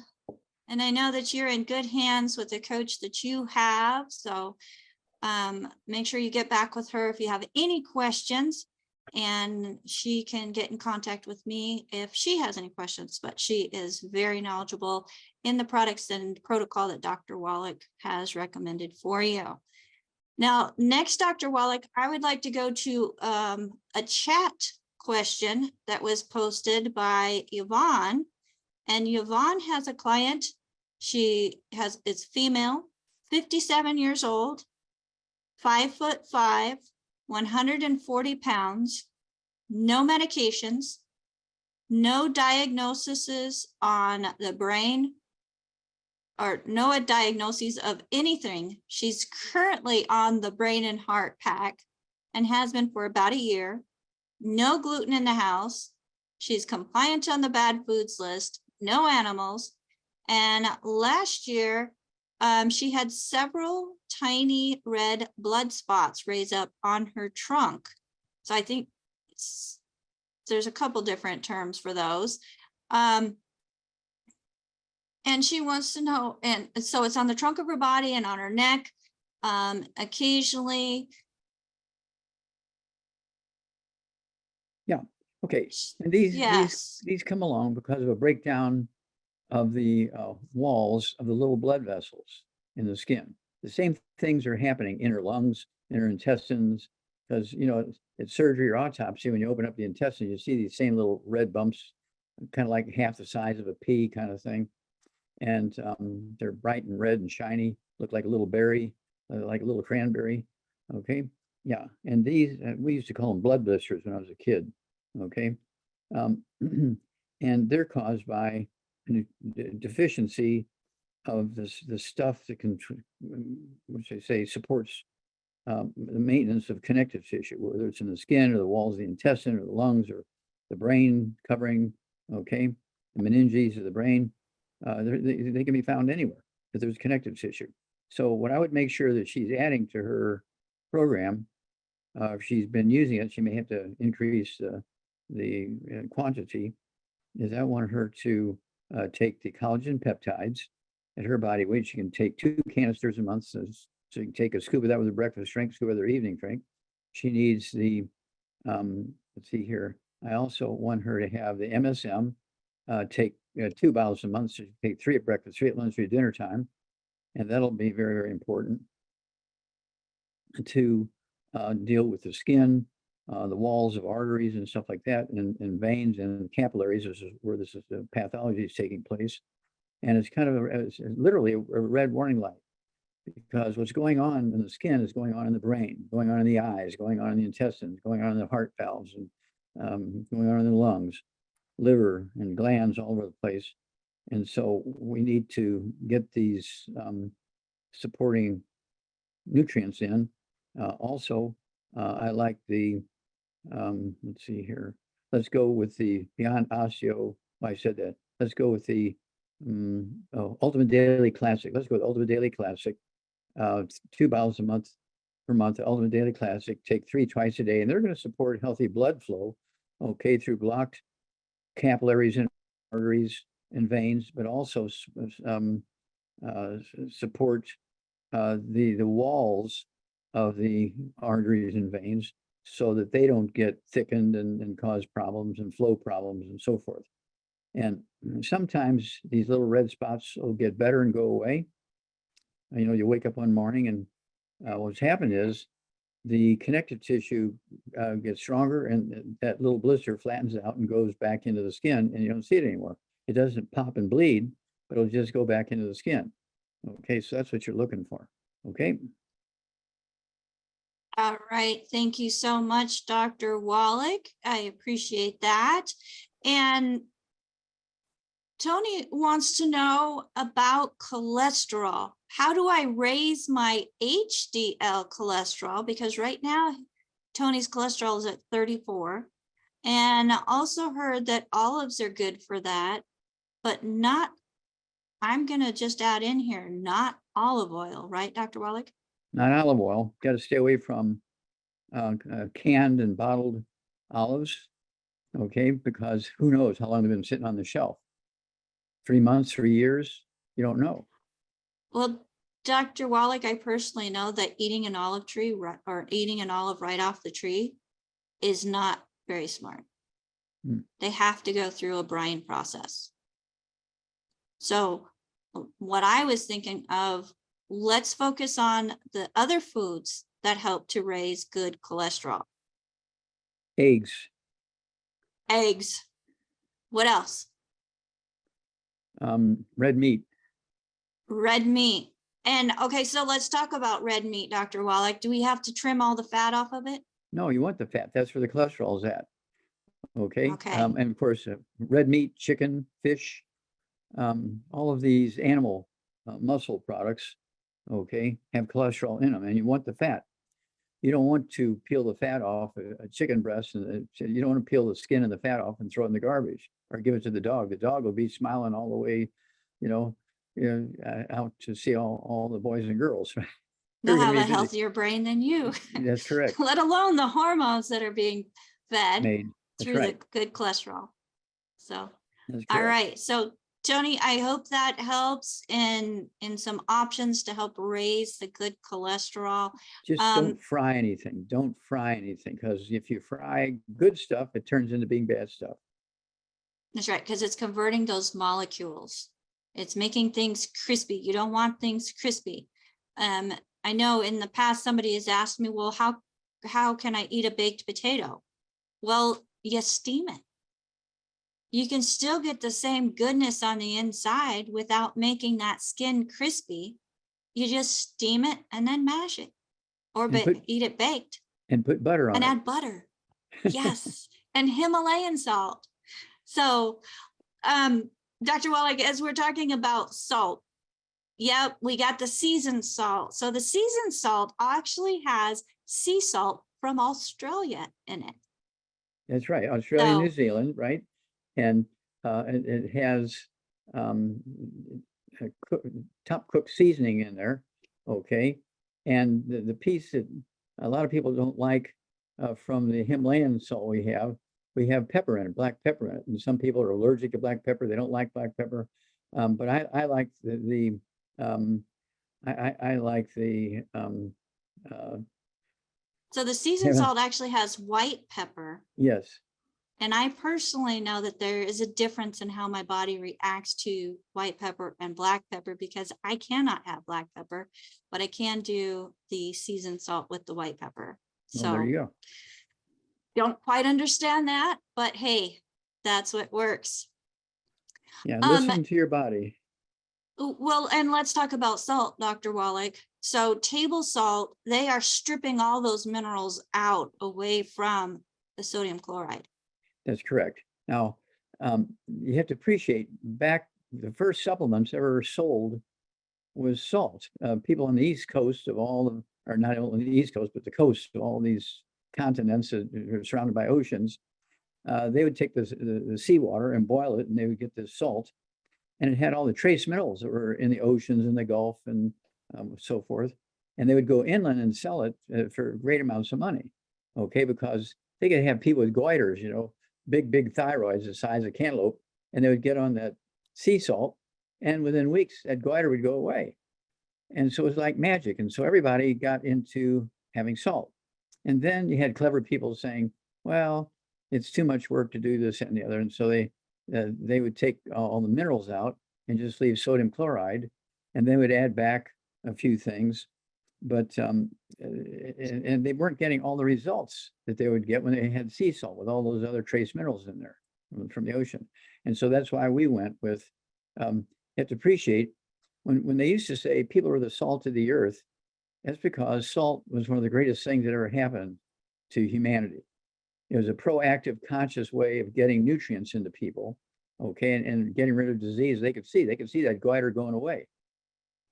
And I know that you're in good hands with the coach that you have. So make sure you get back with her if you have any questions, and she can get in contact with me if she has any questions. But she is very knowledgeable in the products and protocol that Dr. Wallach has recommended for you. Now, next, Dr. Wallach, I would like to go to a chat question that was posted by Yvonne. And Yvonne has a client. It's female, 57 years old, 5'5", 140 pounds, no medications, no diagnoses on the brain, or no diagnoses of anything. She's currently on the brain and heart pack and has been for about a year. No gluten in the house. She's compliant on the bad foods list, no animals. And last year, she had several tiny red blood spots raise up on her trunk. So I think there's a couple different terms for those. And she wants to know, and so it's on the trunk of her body and on her neck. Occasionally. Yeah. Okay. And these come along because of a breakdown of the walls of the little blood vessels in the skin. The same things are happening in her lungs, in her intestines, because it's surgery or autopsy. When you open up the intestine, you see these same little red bumps, kind of like half the size of a pea kind of thing. And they're bright and red and shiny, look like a little berry, like a little cranberry. Okay. Yeah. And these, we used to call them blood blisters when I was a kid. Okay. And they're caused by deficiency of the stuff that can, which they say supports the maintenance of connective tissue, whether it's in the skin or the walls of the intestine or the lungs or the brain covering. Okay. The meninges of the brain. They can be found anywhere if there's connective tissue. So what I would make sure that she's adding to her program, if she's been using it, she may have to increase the quantity, is I want her to take the collagen peptides at her body weight. She can take 2 canisters a month. So you can take a scoop of that with her breakfast drink, scoop of her evening drink. She needs the, let's see here. I also want her to have the MSM, take 2 bottles a month. So you take 3 at breakfast, 3 at lunch, 3 at dinner time. And that'll be very, very important to deal with the skin, the walls of arteries and stuff like that, and veins and capillaries. This is where the pathology is taking place. And it's kind of it's literally a red warning light, because what's going on in the skin is going on in the brain, going on in the eyes, going on in the intestines, going on in the heart valves, and going on in the lungs, liver, and glands all over the place. And so we need to get these supporting nutrients in. Also, I like the, let's see here, let's go with the Beyond Osteo. I said that. Let's go with the Ultimate Daily Classic. Let's go with Ultimate Daily Classic. 2 bottles a month per month. Ultimate Daily Classic. Take 3 twice a day, and they're going to support healthy blood flow. Okay, through blocked capillaries and arteries and veins, but also support the walls of the arteries and veins so that they don't get thickened and cause problems and flow problems and so forth. And sometimes these little red spots will get better and go away. You know, you wake up one morning and what's happened is the connective tissue gets stronger, and that little blister flattens out and goes back into the skin, and you don't see it anymore. It doesn't pop and bleed, but it'll just go back into the skin. Okay, so that's what you're looking for. Okay. All right. Thank you so much, Dr. Wallach. I appreciate that. And Tony wants to know about cholesterol. How do I raise my HDL cholesterol? Because right now, Tony's cholesterol is at 34. And I also heard that olives are good for that, but not, I'm going to just add in here, not olive oil, right, Dr. Wallach? Not olive oil. Got to stay away from canned and bottled olives. Okay, because who knows how long they've been sitting on the shelf. 3 months, 3 years, you don't know. Well, Dr. Wallach, I personally know that eating an olive tree or eating an olive right off the tree is not very smart. They have to go through a brine process. So what I was thinking of, let's focus on the other foods that help to raise good cholesterol. Eggs. Eggs. What else? Red meat. Red meat. And okay, so let's talk about red meat, Dr. Wallach. Do we have to trim all the fat off of it? No, you want the fat. That's where the cholesterol is at. Okay. Okay. And of course, red meat, chicken, fish, all of these animal muscle products, okay, have cholesterol in them, and you want the fat. You don't want to peel the fat off a chicken breast, and you don't want to peel the skin and the fat off and throw it in the garbage or give it to the dog. The dog will be smiling all the way, out to see all the boys and girls. They'll have a healthier brain than you. That's correct. Let alone the hormones that are being fed through right. the good cholesterol. So, That's all correct. right. So, Tony, I hope that helps in some options to help raise the good cholesterol. Just don't fry anything. Don't fry anything, because if you fry good stuff, it turns into being bad stuff. That's right, because it's converting those molecules. It's making things crispy. You don't want things crispy. I know in the past somebody has asked me, well, how can I eat a baked potato? Well, you steam it. You can still get the same goodness on the inside without making that skin crispy. You just steam it and then mash it, or eat it baked. And put butter on it. And add butter. Yes, and Himalayan salt. So, Dr. Wallach, as we're talking about salt, yep, we got the seasoned salt. So the seasoned salt actually has sea salt from Australia in it. That's right. Australia, New Zealand, right? And it has top cooked seasoning in there. Okay. And the piece that a lot of people don't like from the Himalayan salt we have pepper in it, black pepper in it. And some people are allergic to black pepper. They don't like black pepper. But I like I like the so the seasoned salt actually has white pepper. Yes. And I personally know that there is a difference in how my body reacts to white pepper and black pepper, because I cannot have black pepper, but I can do the seasoned salt with the white pepper. So there you go. Don't quite understand that, but hey, that's what works. Yeah, listen to your body. Well, and let's talk about salt, Dr. Wallach. So table salt, they are stripping all those minerals out away from the sodium chloride. That's correct. Now, you have to appreciate back the first supplements ever sold was salt. People on the East Coast of or not only the East Coast, but the coast of all these continents that are surrounded by oceans, they would take the seawater and boil it, and they would get this salt, and it had all the trace minerals that were in the oceans and the Gulf and so forth. And they would go inland and sell it for great amounts of money, okay? Because they could have people with goiters, you know, big thyroids the size of cantaloupe, and they would get on that sea salt, and within weeks, that goiter would go away. And so it was like magic. And so everybody got into having salt. And then you had clever people saying, well, it's too much work to do this and the other. And so they would take all the minerals out and just leave sodium chloride, and they would add back a few things. But and they weren't getting all the results that they would get when they had sea salt with all those other trace minerals in there from the ocean. And so that's why we went with, you have to appreciate when they used to say people are the salt of the earth, that's because salt was one of the greatest things that ever happened to humanity. It was a proactive, conscious way of getting nutrients into people, okay, and getting rid of disease. They could see that goiter going away.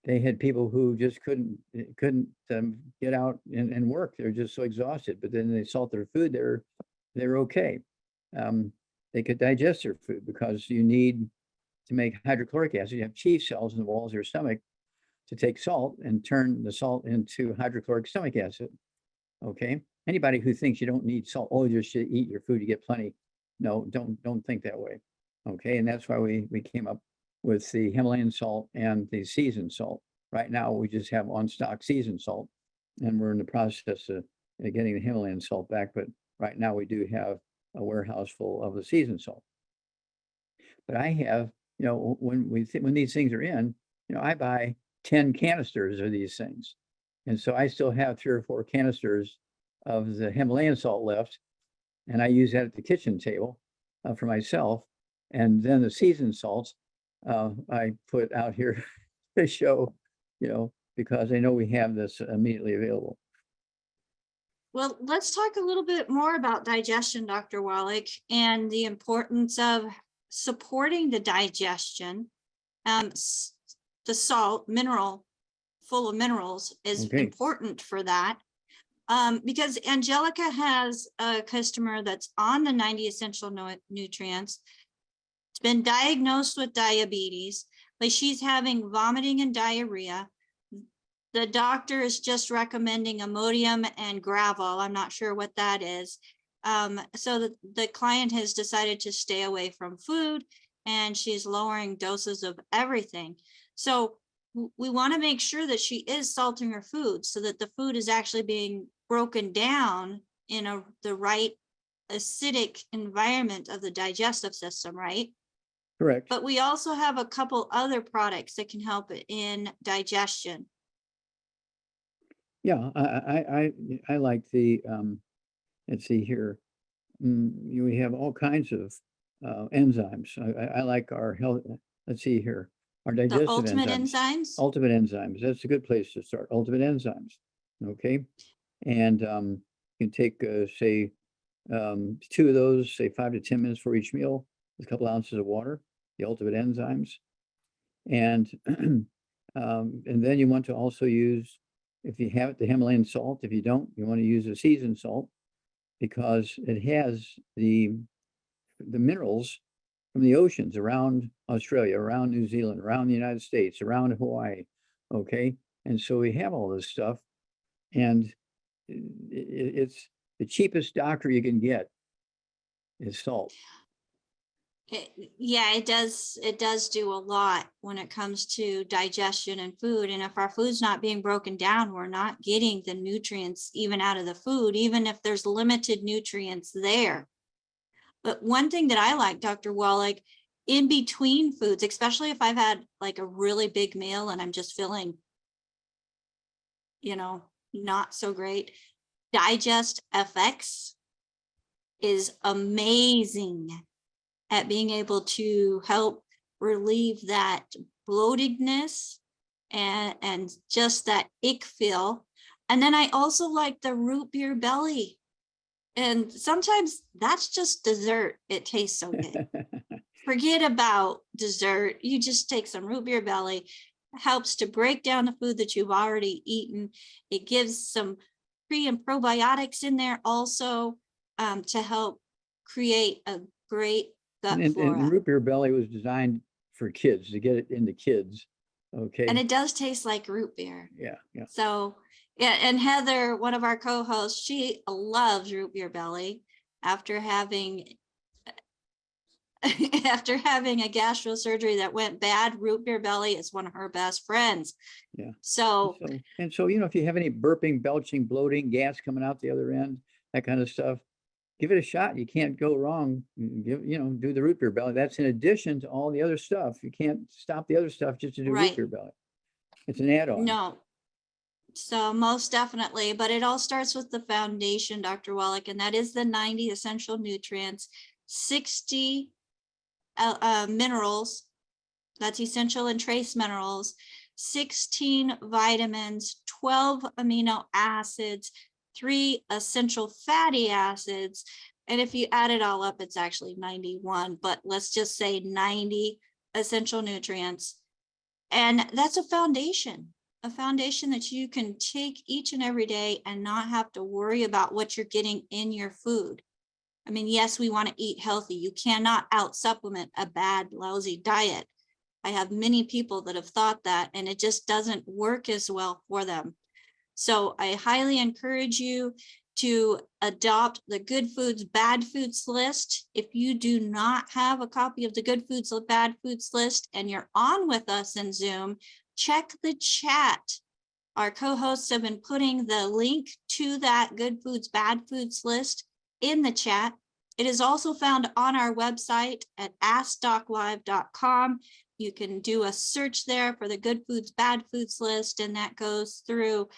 They had people who just couldn't get out and work. They're just so exhausted. But then they salt their food, they're okay. They could digest their food because you need to make hydrochloric acid. You have chief cells in the walls of your stomach to take salt and turn the salt into hydrochloric stomach acid. Okay. Anybody who thinks you don't need salt, oh, you should eat your food, you get plenty. No, don't think that way. Okay. And that's why we came up with the Himalayan salt and the seasoned salt. Right now, we just have on stock seasoned salt, and we're in the process of getting the Himalayan salt back. But right now, we do have a warehouse full of the seasoned salt. But I have, you know, when these things are in, you know, I buy 10 canisters of these things, and so I still have 3 or 4 canisters of the Himalayan salt left, and I use that at the kitchen table for myself. And then the seasoned salts, I put out here to show, you know, because I know we have this immediately available. Well, let's talk a little bit more about digestion, Dr. Wallach, and the importance of supporting the digestion. The salt, full of minerals, is important for that. Because Angelica has a customer that's on the 90 essential nutrients. It's been diagnosed with diabetes, but she's having vomiting and diarrhea. The doctor is just recommending Imodium and Gravel. I'm not sure what that is. So the client has decided to stay away from food, and she's lowering doses of everything. So we want to make sure that she is salting her food so that the food is actually being broken down in the right acidic environment of the digestive system, right? Correct. But we also have a couple other products that can help in digestion. Yeah, I like the, let's see here. We have all kinds of enzymes. I like our health, let's see here. Our digestive The ultimate enzymes. enzymes? Ultimate enzymes. That's a good place to start. Ultimate enzymes. Okay. And you can take, say, 2 of those, say 5 to 10 minutes for each meal, with a couple ounces of water, the ultimate enzymes. And then you want to also use, if you have it, the Himalayan salt. If you don't, you want to use a seasoned salt, because it has the minerals from the oceans around Australia, around New Zealand, around the United States, around Hawaii. Okay. And so we have all this stuff, and it's the cheapest doctor you can get is salt. Yeah, it does do a lot when it comes to digestion and food. And if our food's not being broken down, we're not getting the nutrients even out of the food, even if there's limited nutrients there. But one thing that I like, Dr. Wallach, in between foods, especially if I've had like a really big meal and I'm just feeling, you know, not so great, Digest FX is amazing at being able to help relieve that bloatedness and just that ick feel. And then I also like the root beer belly. And sometimes that's just dessert. It tastes so good. Forget about dessert. You just take some root beer belly. It helps to break down the food that you've already eaten. It gives some pre and probiotics in there also to help create a great gut And flora. root beer belly was designed for kids, to get it into kids. Okay. And it does taste like root beer. Yeah, yeah. So, yeah, and Heather, one of our co-hosts, she loves root beer belly after having after having a gastro surgery that went bad. Root beer belly is one of her best friends. Yeah. So, So, you know, if you have any burping, belching, bloating, gas coming out the other end, that kind of stuff, give it a shot. You can't go wrong. Do the root beer belly. That's in addition to all the other stuff. You can't stop the other stuff just to do root right. beer belly. It's an add-on. No. So most definitely, but it all starts with the foundation, Dr. Wallach, and that is the 90 essential nutrients, 60 minerals, that's essential and trace minerals, 16 vitamins, 12 amino acids, 3 essential fatty acids. And if you add it all up, it's actually 91, but let's just say 90 essential nutrients. And that's a foundation that you can take each and every day and not have to worry about what you're getting in your food. I mean, yes, we want to eat healthy. You cannot out supplement a bad, lousy diet. I have many people that have thought that, and it just doesn't work as well for them. So I highly encourage you to adopt the Good Foods, Bad Foods list. If you do not have a copy of the Good Foods, Bad Foods list, and you're on with us in Zoom, check the chat. Our co-hosts have been putting the link to that Good Foods, Bad Foods list in the chat. It is also found on our website at askdoclive.com. You can do a search there for the Good Foods, Bad Foods list, and that goes through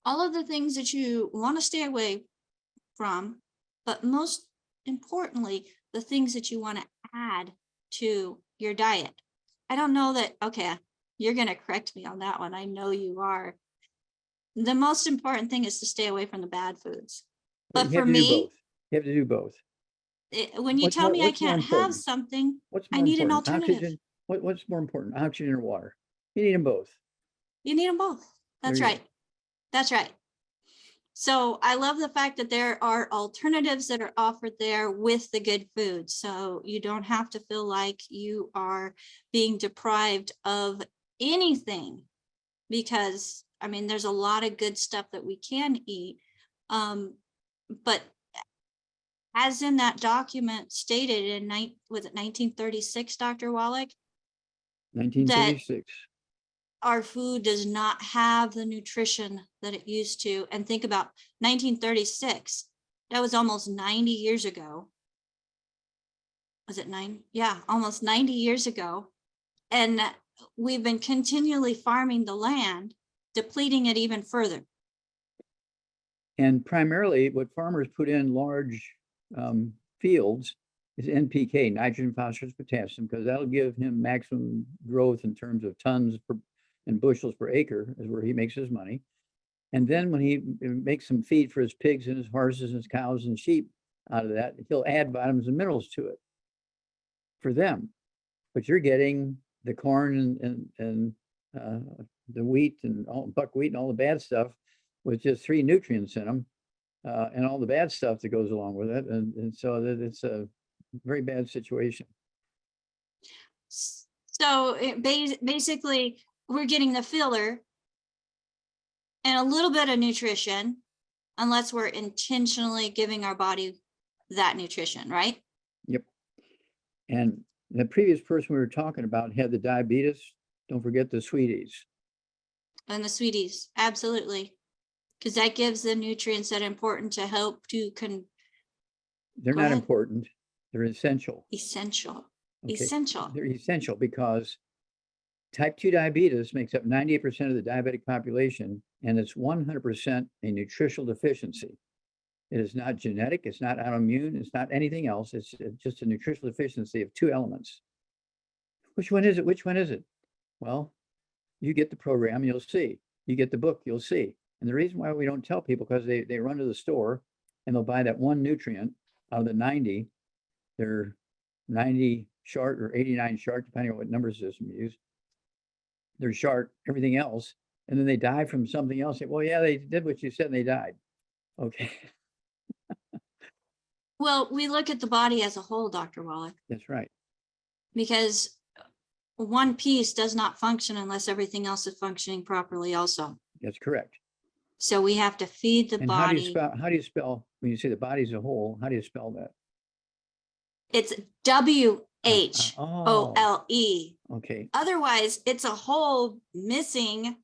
all of the things that you want to stay away from, but most importantly, the things that you want to add to your diet. I don't know that, okay, you're going to correct me on that one. I know you are. The most important thing is to stay away from the bad foods. But for me, you have to do both. When you tell me I can't have something, I need an alternative. Oxygen, what's more important, oxygen or water? You need them both. You need them both. That's right. That's right. So I love the fact that there are alternatives that are offered there with the good food. So you don't have to feel like you are being deprived of anything, because I mean, there's a lot of good stuff that we can eat. But as in that document stated in 1936, Dr. Wallach? 1936. Our food does not have the nutrition that it used to. And think about 1936. That was almost 90 years ago. Was it 9? Yeah, almost 90 years ago. And we've been continually farming the land, depleting it even further. And primarily what farmers put in large fields is NPK, nitrogen, phosphorus, potassium, because that'll give him maximum growth in terms of tons and bushels per acre, is where he makes his money. And then when he makes some feed for his pigs and his horses and his cows and sheep out of that, he'll add vitamins and minerals to it for them. But you're getting the corn and the wheat and all buckwheat and all the bad stuff with just 3 nutrients in them, and all the bad stuff that goes along with it. And so that it's a very bad situation. So basically, we're getting the filler and a little bit of nutrition, unless we're intentionally giving our body that nutrition, right? Yep. And the previous person we were talking about had the diabetes. Don't forget the sweeties. And the sweeties, absolutely. Because that gives the nutrients that are important to help to They're not important. They're essential. Essential. Okay. Essential. They're essential because type 2 diabetes makes up 98% of the diabetic population, and it's 100% a nutritional deficiency. It is not genetic, it's not autoimmune, it's not anything else. It's just a nutritional deficiency of 2 elements. Which one is it? Which one is it? Well, you get the program, you'll see. You get the book, you'll see. And the reason why we don't tell people, because they run to the store and they'll buy that one nutrient out of the 90. They're 90 short or 89 short, depending on what number system you use. They're short everything else, and then they die from something else. Well, yeah, they did what you said and they died. Okay. Well, we look at the body as a whole, Dr. Wallach, That's right. because one piece does not function unless everything else is functioning properly also. That's correct. So we have to feed the And body. how do you spell, when you say the body as a whole, how do you spell that? It's WHOLE. Okay. Otherwise, it's a hole missing.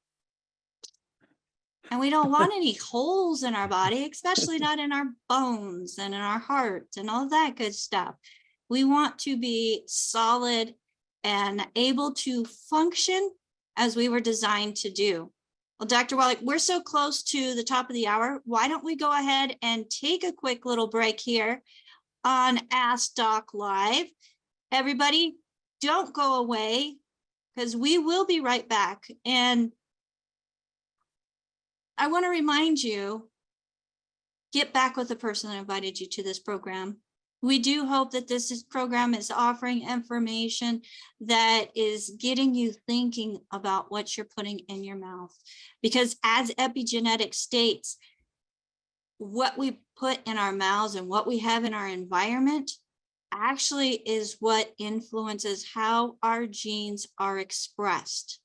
And we don't want any holes in our body, especially not in our bones and in our hearts and all that good stuff. We want to be solid and able to function as we were designed to do. Well, Dr. Wallach, we're so close to the top of the hour. Why don't we go ahead and take a quick little break here on Ask Doc Live. Everybody, don't go away because we will be right back. And I want to remind you, get back with the person that invited you to this program. We do hope that this program is offering information that is getting you thinking about what you're putting in your mouth. Because as epigenetics states, what we put in our mouths and what we have in our environment actually is what influences how our genes are expressed.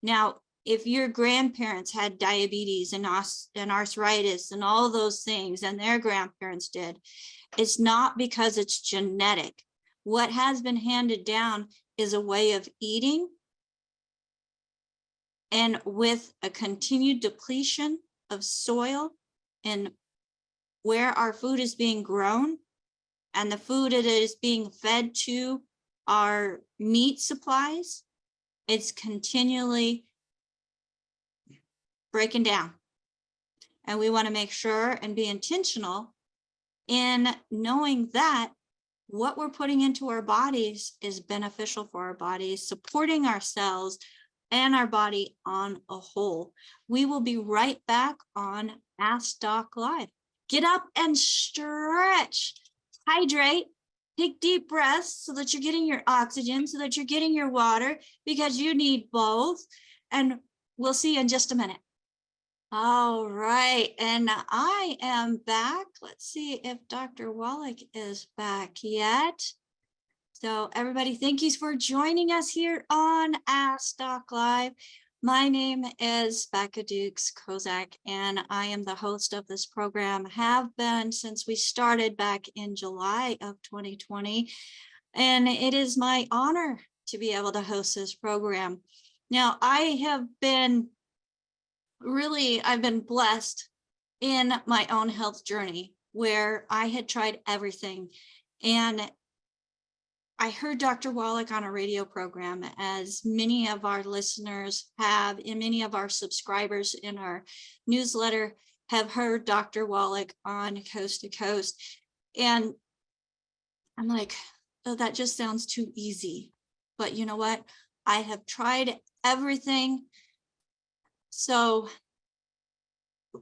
Now, if your grandparents had diabetes and arthritis and all those things, and their grandparents did, it's not because it's genetic. What has been handed down is a way of eating, and with a continued depletion of soil and where our food is being grown and the food that is being fed to our meat supplies, it's continually breaking down. And we want to make sure and be intentional in knowing that what we're putting into our bodies is beneficial for our bodies, supporting our cells and our body on a whole. We will be right back on Ask Doc Live. Get up and stretch, hydrate, take deep breaths so that you're getting your oxygen, so that you're getting your water, because you need both. And we'll see you in just a minute. All right, and I am back. Let's see if Dr. Wallach is back yet. So everybody, thank you for joining us here on Ask Doc Live. My name is Becca Dukes Kozak, and I am the host of this program, have been since we started back in July of 2020. And it is my honor to be able to host this program. Now, I've been blessed in my own health journey where I had tried everything. And I heard Dr. Wallach on a radio program, as many of our listeners have, and many of our subscribers in our newsletter have heard Dr. Wallach on Coast to Coast. And I'm like, oh, that just sounds too easy. But you know what? I have tried everything. So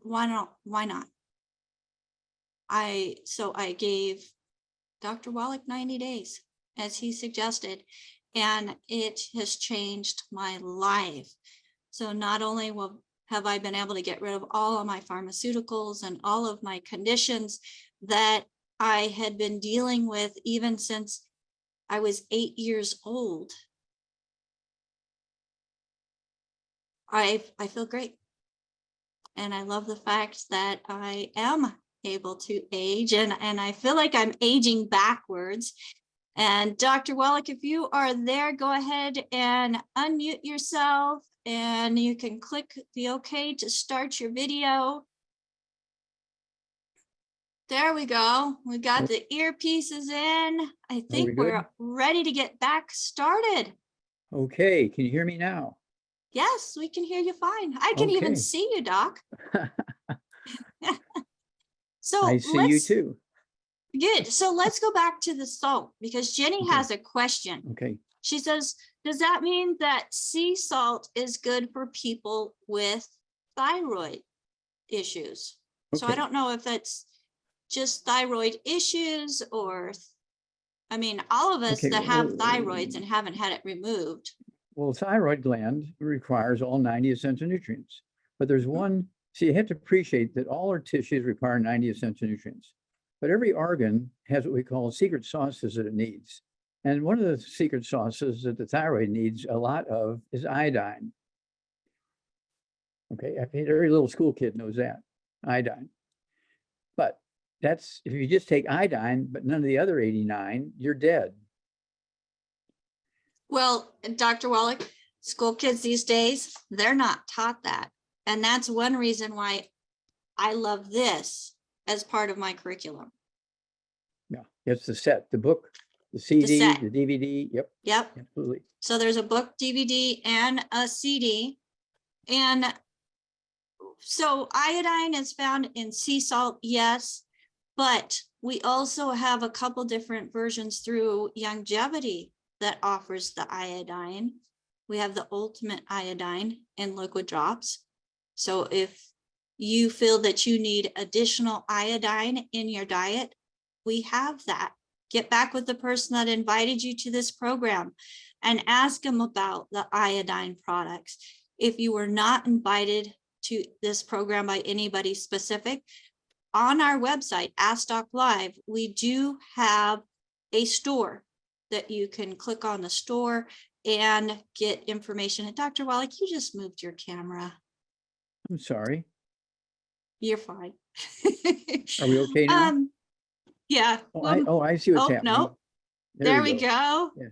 why not? I gave Dr. Wallach 90 days, as he suggested, and it has changed my life. So not only have I been able to get rid of all of my pharmaceuticals and all of my conditions that I had been dealing with even since I was 8 years old, I feel great. And I love the fact that I am able to age, and I feel like I'm aging backwards. And Dr. Wallach, if you are there, go ahead and unmute yourself, and you can click the OK to start your video. There we go. We got the earpieces in. I think we're ready to get back started. Okay, can you hear me now? Yes, we can hear you fine. I can even see you, Doc. So I see you too. Good. So let's go back to the salt, because Jenny has a question. Okay. She says, does that mean that sea salt is good for people with thyroid issues? So I don't know if that's just thyroid issues, or, I mean, all of us that have thyroids and haven't had it removed. Well, thyroid gland requires all 90 essential nutrients, but there's one, so you have to appreciate that all our tissues require 90 essential nutrients. but every organ has what we call secret sauces that it needs. And one of the secret sauces that the thyroid needs a lot of is iodine. Okay, I mean, every little school kid knows that, iodine. But that's, if you just take iodine, but none of the other 89, you're dead. Well, Dr. Wallach, school kids these days, they're not taught that. And that's one reason why I love this as part of my curriculum. Yeah, it's the set, the book, the CD, set. the DVD. Yep, Yep. absolutely. So there's a book, DVD, and a CD. And so iodine is found in sea salt, yes, but we also have a couple different versions through Longevity that offers the iodine. We have the ultimate iodine in liquid drops. So if you feel that you need additional iodine in your diet, we have that. Get back with the person that invited you to this program and ask them about the iodine products. If you were not invited to this program by anybody specific, on our website, Ask Doc Live, we do have a store that you can click on the store and get information. And Dr. Wallach, you just moved your camera. I'm sorry. You're fine. Are we okay now? Yeah. I see what's happening. No. There we go. Yeah.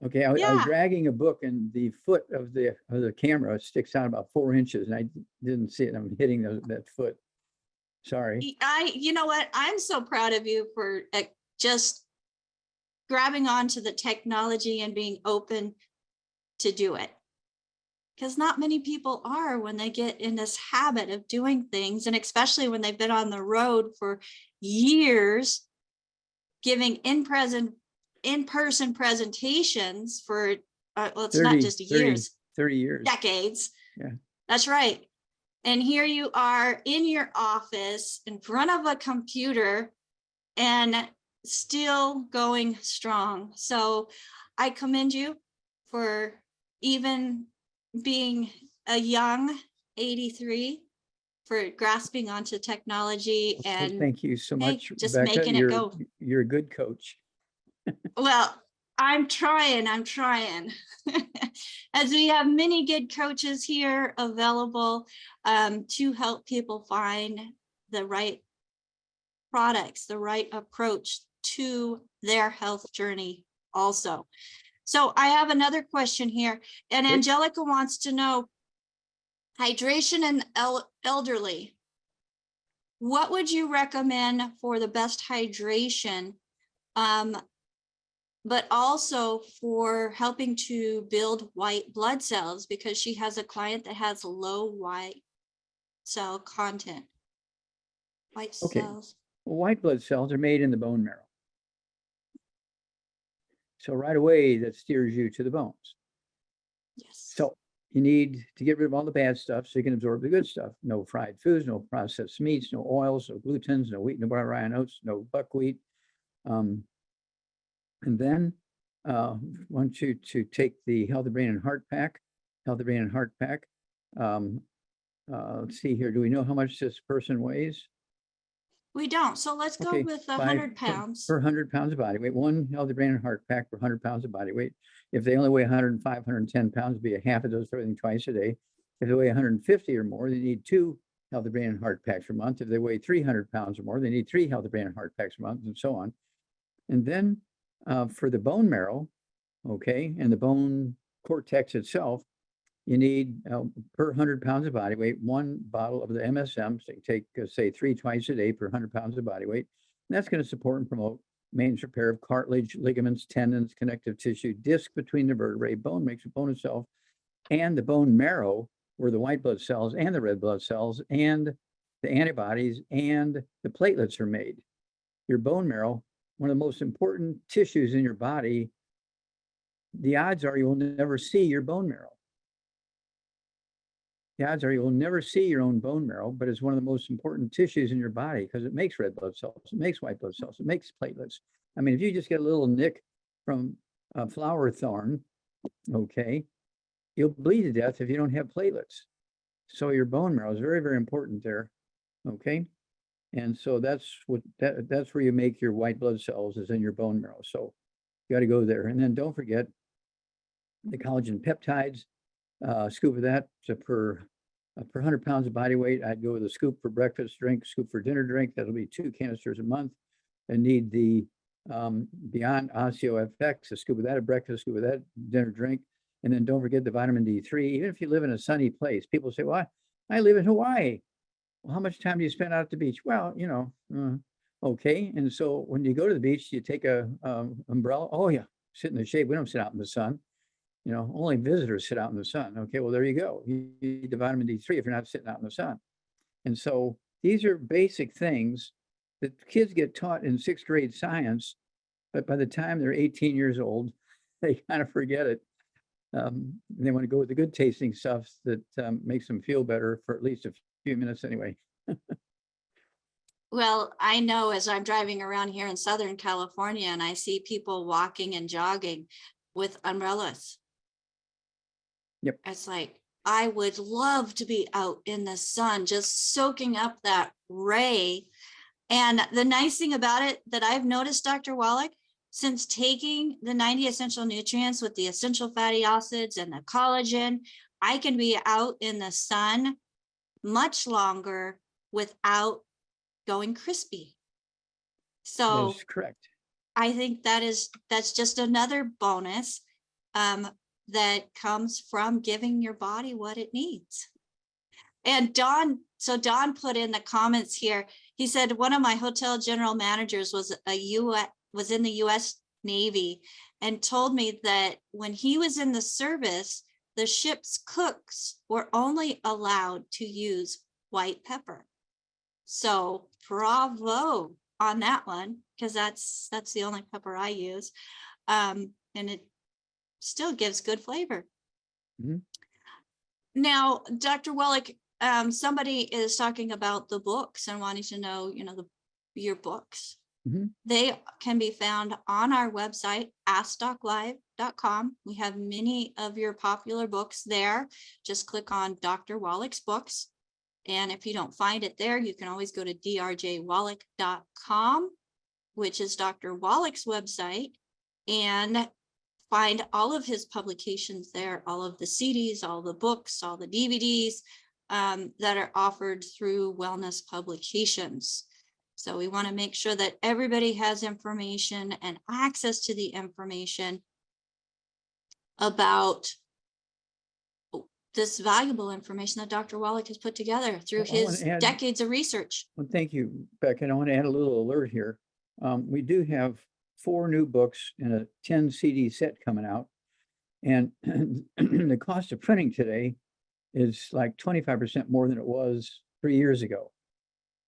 Okay, I was Yeah. dragging a book and the foot of the camera sticks out about 4 inches and I didn't see it. I'm hitting that foot. Sorry. You know what? I'm so proud of you for just grabbing onto the technology and being open to do it. Because not many people are when they get in this habit of doing things, and especially when they've been on the road for years, giving in-person presentations for, well, it's not just years, 30 years, decades. Yeah, that's right. And here you are in your office in front of a computer and still going strong. So I commend you for even being a young 83, for grasping onto technology. Okay, And thank you so much, just Rebecca. making it go. You're a good coach. Well, I'm trying. As we have many good coaches here available to help people find the right products, the right approach to their health journey also. So I have another question here, and Angelica wants to know, hydration in elderly. What would you recommend for the best hydration, but also for helping to build white blood cells, because she has a client that has low white cell content. White cells. Well, white blood cells are made in the bone marrow. So right away, that steers you to the bones. Yes. So you need to get rid of all the bad stuff so you can absorb the good stuff. No fried foods, no processed meats, no oils, no glutens, no wheat, no rye oats, no buckwheat. And then I want you to take the Healthy Brain and Heart Pack. Healthy Brain and Heart Pack. Let's see here. Do we know how much this person weighs? We don't. So let's go with 100 pounds. Per 100 pounds of body weight. One Healthy Brain and Heart Pack per 100 pounds of body weight. If they only weigh 105, 110 pounds, it'd be a half of those for everything twice a day. If they weigh 150 or more, they need 2 Healthy Brain and Heart Packs per month. If they weigh 300 pounds or more, they need 3 Healthy Brain and Heart Packs per month, and so on. And then for the bone marrow, and the bone cortex itself, you need per 100 pounds of body weight, 1 bottle of the MSM. So you take, say, 3 twice a day per 100 pounds of body weight. And that's going to support and promote maintenance repair of cartilage, ligaments, tendons, connective tissue, disc between the vertebrae, bone makes a bone itself, and the bone marrow, where the white blood cells and the red blood cells and the antibodies and the platelets are made. Your bone marrow, one of the most important tissues in your body, the odds are you will never see your bone marrow. The odds are you will never see your own bone marrow, but it's one of the most important tissues in your body because it makes red blood cells, it makes white blood cells, it makes platelets. I mean, if you just get a little nick from a flower thorn, you'll bleed to death if you don't have platelets. So your bone marrow is very, very important there, And so that's where you make your white blood cells, is in your bone marrow. So you got to go there. And then don't forget the collagen peptides, scoop of that per 100 pounds of body weight. I'd go with a scoop for breakfast drink, scoop for dinner drink. That'll be 2 canisters a month. And need the Beyond Osteo FX, a scoop of that at breakfast, scoop of that dinner drink. And then don't forget the vitamin D3. Even if you live in a sunny place, people say, well, I live in Hawaii. Well, how much time do you spend out at the beach? Well, okay. And so when you go to the beach, you take a umbrella. Oh yeah, sit in the shade. We don't sit out in the sun. Only visitors sit out in the sun. Okay, well, there you go. You need the vitamin D3 if you're not sitting out in the sun. And so these are basic things that kids get taught in 6th grade science, but by the time they're 18 years old, they kind of forget it. They want to go with the good tasting stuff that makes them feel better for at least a few minutes anyway. Well, I know as I'm driving around here in Southern California and I see people walking and jogging with umbrellas. Yep. It's like, I would love to be out in the sun, just soaking up that ray. And the nice thing about it that I've noticed, Dr. Wallach, since taking the 90 essential nutrients with the essential fatty acids and the collagen, I can be out in the sun much longer without going crispy. So That's correct. I think that's just another bonus that comes from giving your body what it needs. And Don put in the comments here. He said one of my hotel general managers was in the U.S. Navy and told me that when he was in the service, the ship's cooks were only allowed to use white pepper. So bravo on that one, because that's the only pepper I use. And it still gives good flavor. Mm-hmm. Now, Dr. Wallach, somebody is talking about the books and wanting to know, your books. Mm-hmm. They can be found on our website, askdoclive.com. We have many of your popular books there. Just click on Dr. Wallach's books. And if you don't find it there, you can always go to drjwallach.com, which is Dr. Wallach's website, and find all of his publications there, all of the CDs, all the books, all the DVDs that are offered through Wellness Publications. So we want to make sure that everybody has information and access to the information about this valuable information that Dr. Wallach has put together through his decades of research. Well, thank you, Beck. And I want to add a little alert here. We do have 4 new books and a 10 CD set coming out. And the cost of printing today is like 25% more than it was 3 years ago,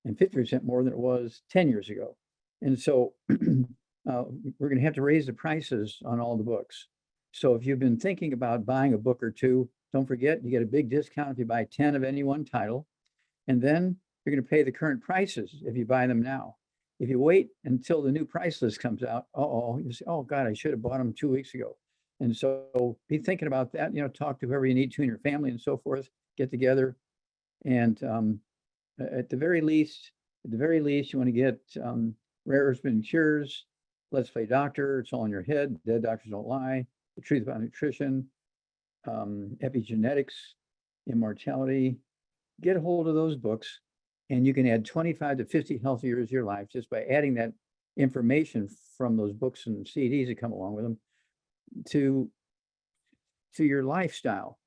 and 50% more than it was 10 years ago. And so we're going to have to raise the prices on all the books. So if you've been thinking about buying a book or two, don't forget, you get a big discount if you buy 10 of any one title. And then you're going to pay the current prices if you buy them now. If you wait until the new price list comes out, you say, oh God, I should have bought them 2 weeks ago. And so be thinking about that, talk to whoever you need to in your family and so forth, get together. And at the very least, you want to get Rare Earths and Cures, Let's Play Doctor, It's All in Your Head, Dead Doctors Don't Lie, The Truth About Nutrition, Epigenetics, Immortality. Get a hold of those books, and you can add 25 to 50 healthy years of your life just by adding that information from those books and CDs that come along with them to your lifestyle.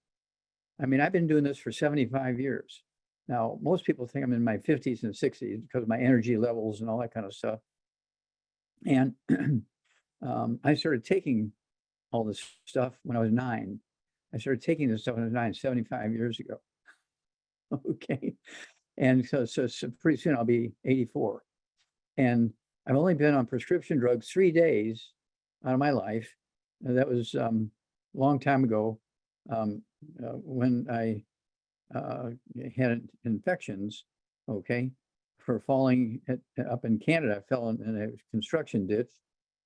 I mean, I've been doing this for 75 years. Now, most people think I'm in my 50s and 60s because of my energy levels and all that kind of stuff. And I started taking all this stuff when I was 9. I started taking this stuff when I was 9, 75 years ago. Okay. And so pretty soon I'll be 84. And I've only been on prescription drugs 3 days out of my life. That was a long time ago when I had infections, okay, for falling up in Canada. I fell in a construction ditch.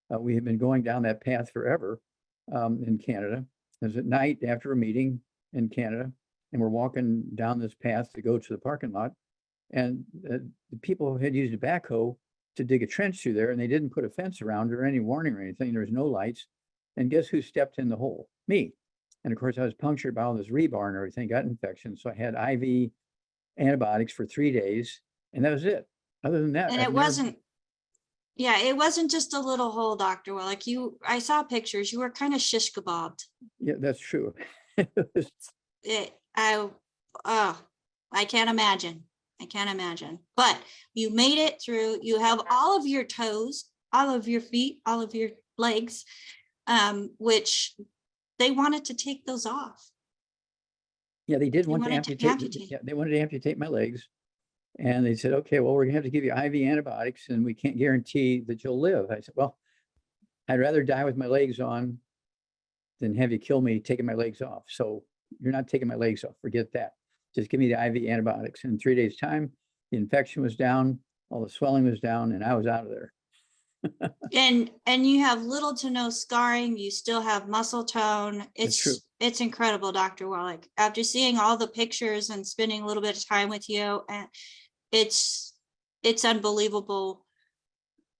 We had been going down that path forever in Canada. It was at night after a meeting in Canada, and we're walking down this path to go to the parking lot. And the people had used a backhoe to dig a trench through there, and they didn't put a fence around or any warning or anything. There was no lights. And guess who stepped in the hole? Me. And of course, I was punctured by all this rebar and everything, got infection. So I had IV antibiotics for 3 days, and that was it. Other than that, And I've it never- wasn't, yeah, it wasn't just a little hole, Dr. Wallach. I saw pictures, you were kind of shish kebabbed. Yeah, that's true. I can't imagine. I can't imagine. But you made it through. You have all of your toes, all of your feet, all of your legs, which they wanted to take those off. Yeah, they did They want to wanted to amputate. amputate. Yeah, they wanted to amputate my legs. And they said, okay, well, we're gonna have to give you IV antibiotics and we can't guarantee that you'll live. I said, well, I'd rather die with my legs on than have you kill me taking my legs off. So you're not taking my legs off, forget that. Just give me the IV antibiotics. In 3 days' time, the infection was down, all the swelling was down, and I was out of there. And you have little to no scarring. You still have muscle tone. That's true. It's incredible, Dr. Wallach. After seeing all the pictures and spending a little bit of time with you, and it's unbelievable.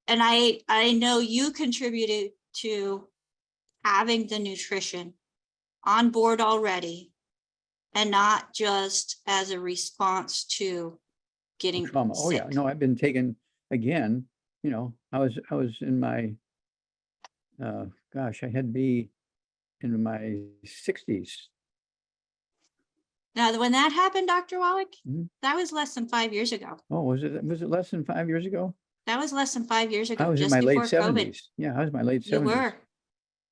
And I know you contributed to having the nutrition on board already, and not just as a response to getting Trauma. Oh yeah, sick. no, I've been taken again. You know, I was in my, gosh, I had to be in my 60s. Now, when that happened, Dr. Wallach, Mhm. that was less than 5 years ago. Oh, was it less than 5 years ago? That was less than 5 years ago. I was in just my late before COVID. 70s. Yeah, I was in my late 70s. You were.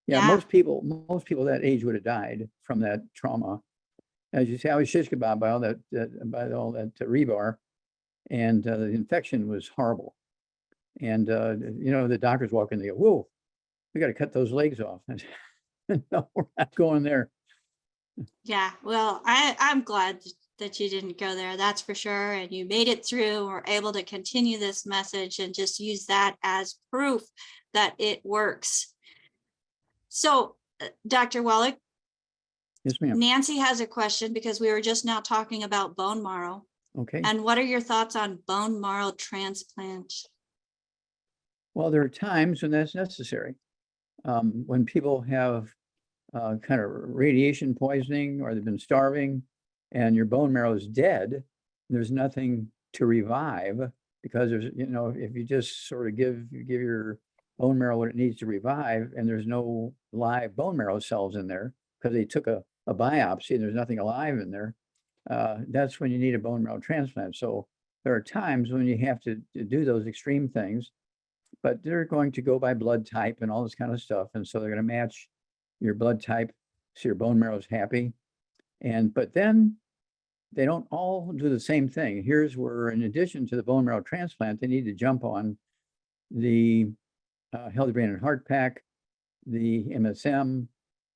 Yeah, Yeah. most people that age would have died from that trauma. As you say, I was shish kebab by all that rebar, and the infection was horrible. And you know, the doctors walk in, they go, "Whoa, we got to cut those legs off." I said, no, we're not going there. Yeah. Well, I'm glad that you didn't go there. That's for sure. And you made it through. We're able to continue this message and just use that as proof that it works. So, Dr. Wallach, Yes, ma'am. Nancy has a question because we were just now talking about bone marrow. Okay. And what are your thoughts on bone marrow transplant? Well, there are times when that's necessary. When people have kind of radiation poisoning or they've been starving and your bone marrow is dead, there's nothing to revive because there's, you know, if you just sort of give your bone marrow what it needs to revive and there's no live bone marrow cells in there because they took a biopsy and there's nothing alive in there, that's when you need a bone marrow transplant. So there are times when you have to do those extreme things, but they're going to go by blood type and all this kind of stuff. And so they're going to match your blood type so your bone marrow is happy. But then they don't all do the same thing. Here's where, in addition to the bone marrow transplant, they need to jump on the Healthy Brain and Heart Pack, the MSM,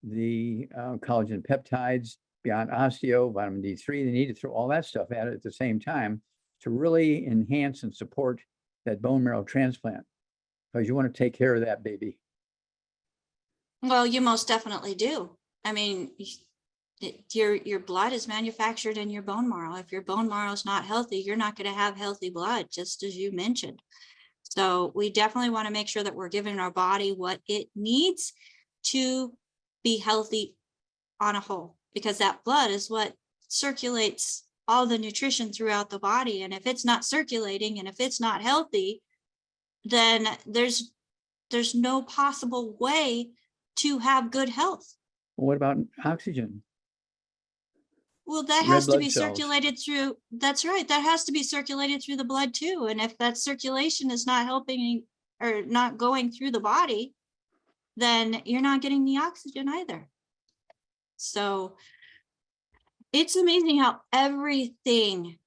the collagen peptides, Beyond Osteo, vitamin D3. They need to throw all that stuff at it at the same time to really enhance and support that bone marrow transplant, because you want to take care of that baby. Well, you most definitely do. I mean, your blood is manufactured in your bone marrow. If your bone marrow is not healthy, you're not going to have healthy blood, just as you mentioned. So we definitely want to make sure that we're giving our body what it needs to be healthy on a whole, because that blood is what circulates all the nutrition throughout the body. And if it's not circulating and if it's not healthy, then there's no possible way to have good health. Well, what about oxygen? Well, that Red has to blood be cells. circulated through, that's right. That has to be circulated through the blood too. And if that circulation is not helping or not going through the body, then you're not getting the oxygen either. So it's amazing how everything,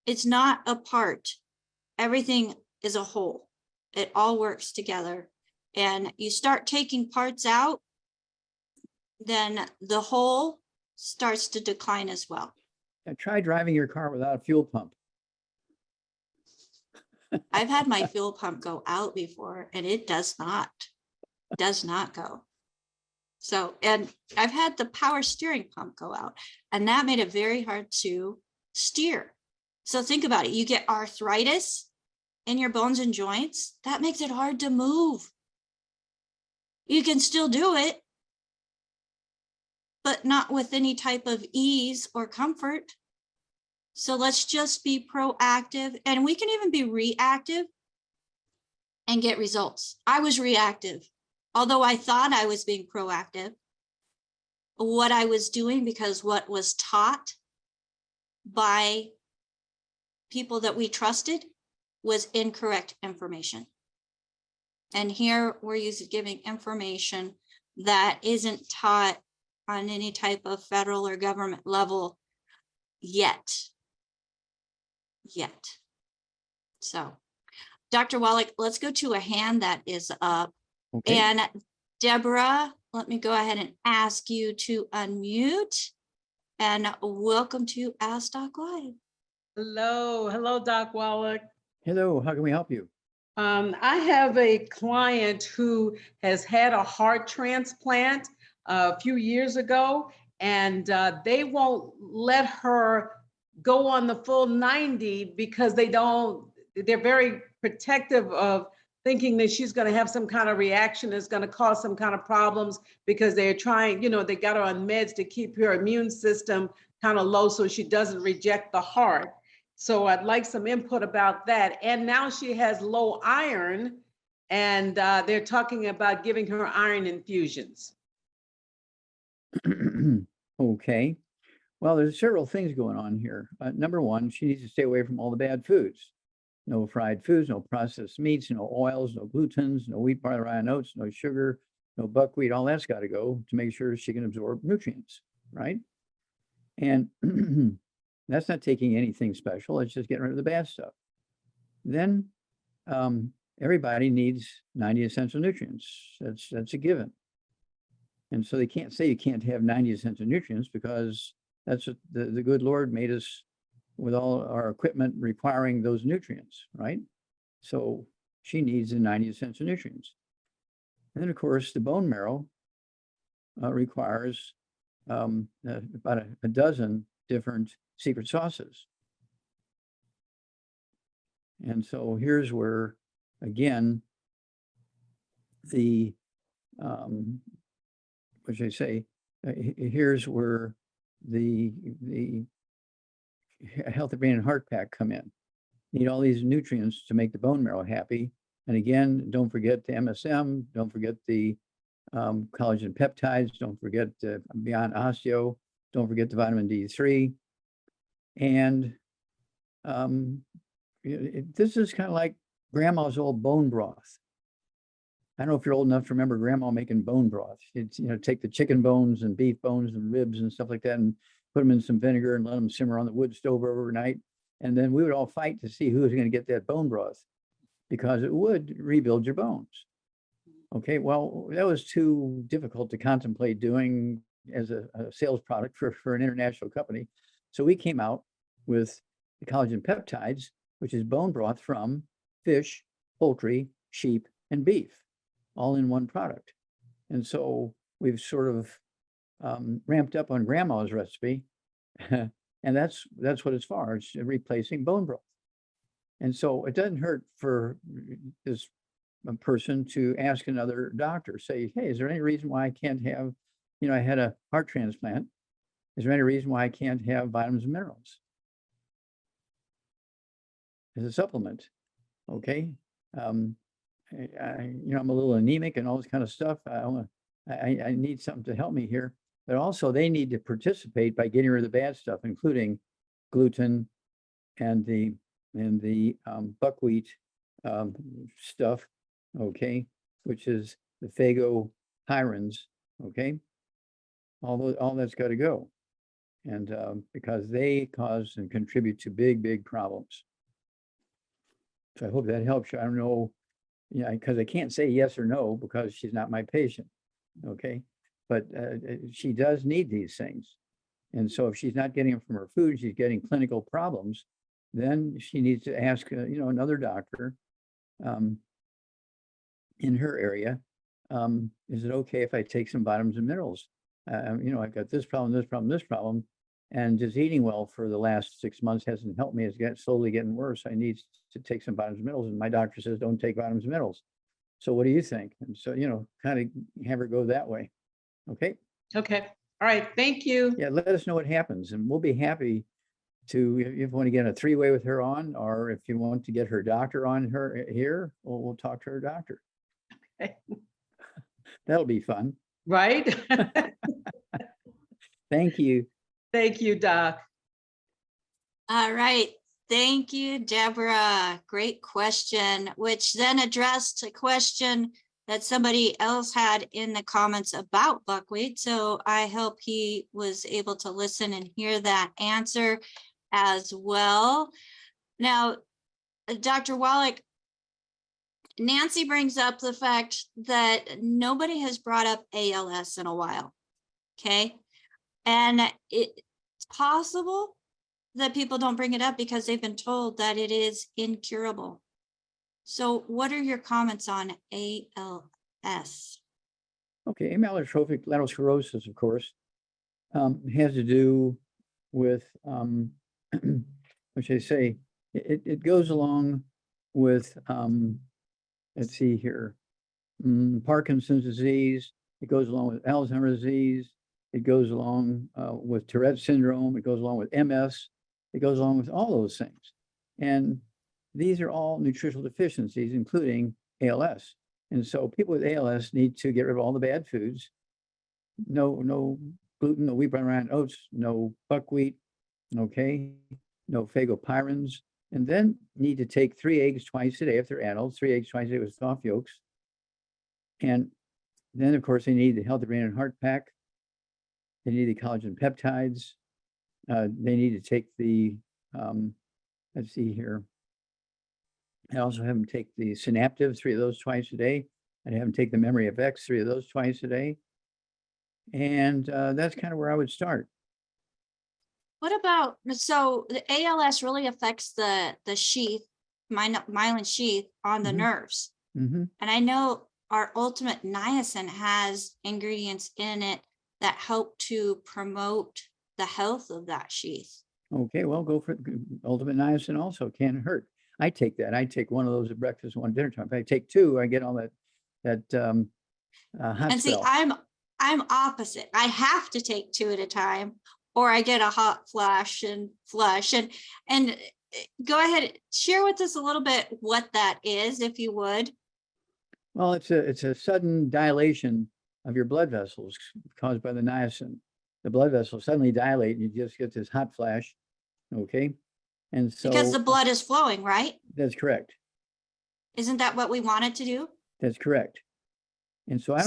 it's not a part, everything is a whole. It all works together. And you start taking parts out, then the whole starts to decline as well. Try driving your car without a fuel pump. I've had my fuel pump go out before and it does not go. So, and I've had the power steering pump go out and that made it very hard to steer. So think about it. You get arthritis in your bones and joints. That makes it hard to move. You can still do it, but not with any type of ease or comfort. So let's just be proactive, and we can even be reactive and get results. I was reactive, although I thought I was being proactive. What I was doing, because what was taught by people that we trusted was incorrect information. And here we're giving information that isn't taught on any type of federal or government level yet. So, Dr. Wallach, let's go to a hand that is up. Okay. And Deborah, let me go ahead and ask you to unmute. And welcome to Ask Doc Live. Hello, Doc Wallach. Hello, how can we help you? I have a client who has had a heart transplant a few years ago, and they won't let her go on the full 90 because they're very protective of thinking that she's going to have some kind of reaction that's going to cause some kind of problems, because they're trying, they got her on meds to keep her immune system kind of low so she doesn't reject the heart. So I'd like some input about that. And now she has low iron, and they're talking about giving her iron infusions. Okay. Well, there's several things going on here. Number one, she needs to stay away from all the bad foods. No fried foods, no processed meats, no oils, no glutens, no wheat, barley, rye, and oats, no sugar, no buckwheat. All that's got to go to make sure she can absorb nutrients, right? And that's not taking anything special. It's just getting rid of the bad stuff. Then everybody needs 90 essential nutrients. That's a given. And so they can't say you can't have 90 essential nutrients, because that's what the good Lord made us with all our equipment requiring those nutrients, right? So she needs the 90 essential nutrients. And then, of course, the bone marrow requires about a dozen different secret sauces. And so here's where, again, the, what should I say, here's where the Healthy Brain and Heart Pack come in. Need all these nutrients to make the bone marrow happy. And again, don't forget the MSM, don't forget the collagen peptides, don't forget Beyond Osteo, don't forget the vitamin D3. And this is kind of like grandma's old bone broth. I don't know if you're old enough to remember grandma making bone broth. It's, take the chicken bones and beef bones and ribs and stuff like that and put them in some vinegar and let them simmer on the wood stove overnight. And then we would all fight to see who was going to get that bone broth, because it would rebuild your bones. Okay, well, that was too difficult to contemplate doing as a sales product for an international company. So we came out with the collagen peptides, which is bone broth from fish, poultry, sheep, and beef, all in one product. And so we've sort of ramped up on grandma's recipe, and that's what it's for. It's replacing bone broth. And so it doesn't hurt for this person to ask another doctor, say, hey, is there any reason why I can't have, I had a heart transplant. Is there any reason why I can't have vitamins and minerals as a supplement? Okay. I'm a little anemic and all this kind of stuff. I need something to help me here. But also they need to participate by getting rid of the bad stuff, including gluten and the buckwheat stuff, okay, which is the phagopyrins, okay. All that's got to go, and because they cause and contribute to big problems. So I hope that helps you. I don't know, because I can't say yes or no because she's not my patient, okay. But she does need these things. And so if she's not getting them from her food, she's getting clinical problems, then she needs to ask, another doctor in her area, is it okay if I take some vitamins and minerals? I've got this problem, this problem, this problem. And just eating well for the last 6 months hasn't helped me. It's slowly getting worse. I need to take some vitamins and minerals, and my doctor says, don't take vitamins and minerals. So what do you think? And so, kind of have her go that way. Okay. Okay. All right. Thank you. Yeah. Let us know what happens, and we'll be happy to, if you want to get a 3-way with her on, or if you want to get her doctor on her here, we'll talk to her doctor. Okay. That'll be fun. Right? Thank you. Thank you, Doc. All right. Thank you, Deborah. Great question, which then addressed a question that somebody else had in the comments about buckwheat. So I hope he was able to listen and hear that answer as well. Now, Dr. Wallach, Nancy brings up the fact that nobody has brought up ALS in a while. Okay. And it's possible that people don't bring it up because they've been told that it is incurable. So what are your comments on ALS? Okay, amyotrophic lateral sclerosis, of course, has to do with, what should I say? It goes along with, let's see here, Parkinson's disease. It goes along with Alzheimer's disease. It goes along with Tourette syndrome. It goes along with MS. It goes along with all those things. And these are all nutritional deficiencies, including ALS. And so people with ALS need to get rid of all the bad foods. No gluten, no wheat, brown oats, no buckwheat, okay, no phagopyrins. And then need to take 3 eggs twice a day if they're adults, 3 eggs twice a day with soft yolks. And then, of course, they need the healthy brain and heart pack. They need the collagen peptides. They need to take the, let's see here. I also have them take the Synaptive, 3 of those twice a day. I have them take the Memory FX, 3 of those twice a day. And that's kind of where I would start. What about, so the ALS really affects the sheath, myelin sheath on the nerves. Mm-hmm. And I know our ultimate niacin has ingredients in it that help to promote the health of that sheath. Okay, well, go for ultimate niacin also, can't hurt. I take that. I take 1 of those at breakfast, 1 dinner time. If I take 2, I get all that hot And see, spell. I'm opposite. I have to take 2 at a time, or I get a hot flash and flush. And go ahead, share with us a little bit what that is, if you would. Well, it's a sudden dilation of your blood vessels caused by the niacin. The blood vessels suddenly dilate and you just get this hot flash. Okay. And so Because the blood is flowing, right? that's correct. Isn't that what we want it to do? That's correct. And so I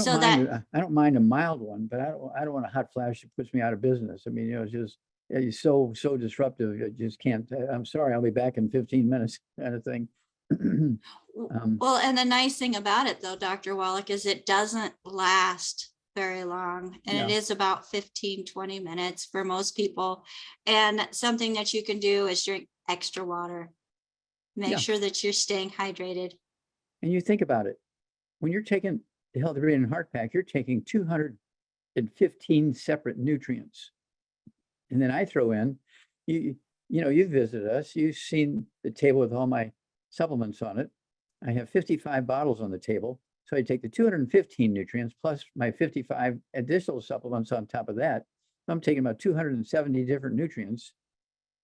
don't mind a mild one, but I don't want a hot flash that puts me out of business. I mean, it's just, it's so disruptive. I just can't. I'm sorry, I'll be back in 15 minutes, kind of thing. Well, and the nice thing about it, though, Dr. Wallach, is it doesn't last very long. And it is about 15-20 minutes for most people. And something that you can do is drink extra water. Make sure that you're staying hydrated. And you think about it, when you're taking the Healthy Brain and Heart Pack, you're taking 215 separate nutrients. And then I throw in, you've visited us, you've seen the table with all my supplements on it. I have 55 bottles on the table. So I take the 215 nutrients plus my 55 additional supplements on top of that. I'm taking about 270 different nutrients,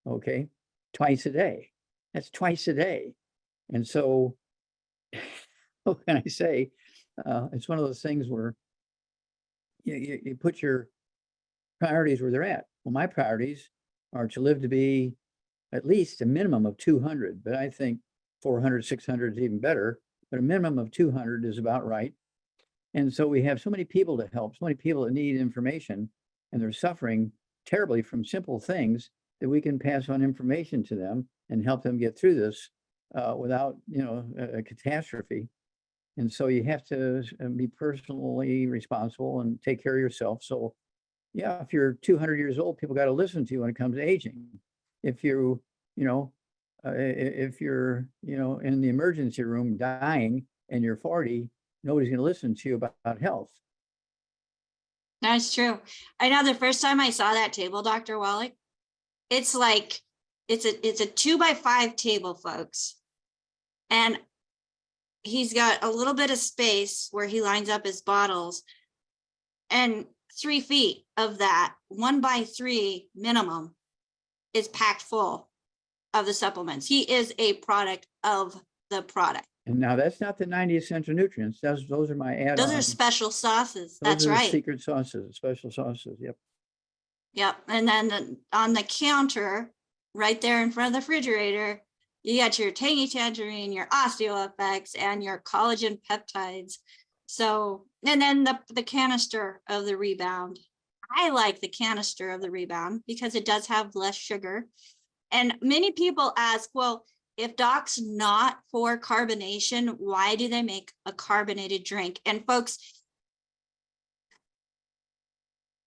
okay, twice a day. That's twice a day. And so, what can I say? It's one of those things where you put your priorities where they're at. Well, my priorities are to live to be at least a minimum of 200, but I think 400, 600 is even better, but a minimum of 200 is about right. And so we have so many people to help, so many people that need information, and they're suffering terribly from simple things that we can pass on information to them and help them get through this without, a catastrophe. And so you have to be personally responsible and take care of yourself. So yeah, if you're 200 years old, people got to listen to you when it comes to aging. If you, if you're, in the emergency room dying and you're 40, nobody's going to listen to you about health. That's true. I know the first time I saw that table, Dr. Wallach, it's like, it's a 2x5 table, folks. And he's got a little bit of space where he lines up his bottles, and 3 feet of that 1x3 minimum is packed full of the supplements. He is a product of the product. And now that's not the 90 essential nutrients. Those are my add-ons. Those are special sauces. Those That's are the right. secret sauces, special sauces. Yep. Yep. And then on the counter, right there in front of the refrigerator, you got your tangy tangerine, your OsteoFX, and your collagen peptides. So, and then the canister of the Rebound. I like the canister of the Rebound because it does have less sugar. And many people ask, well, if doc's not for carbonation, why do they make a carbonated drink? And folks,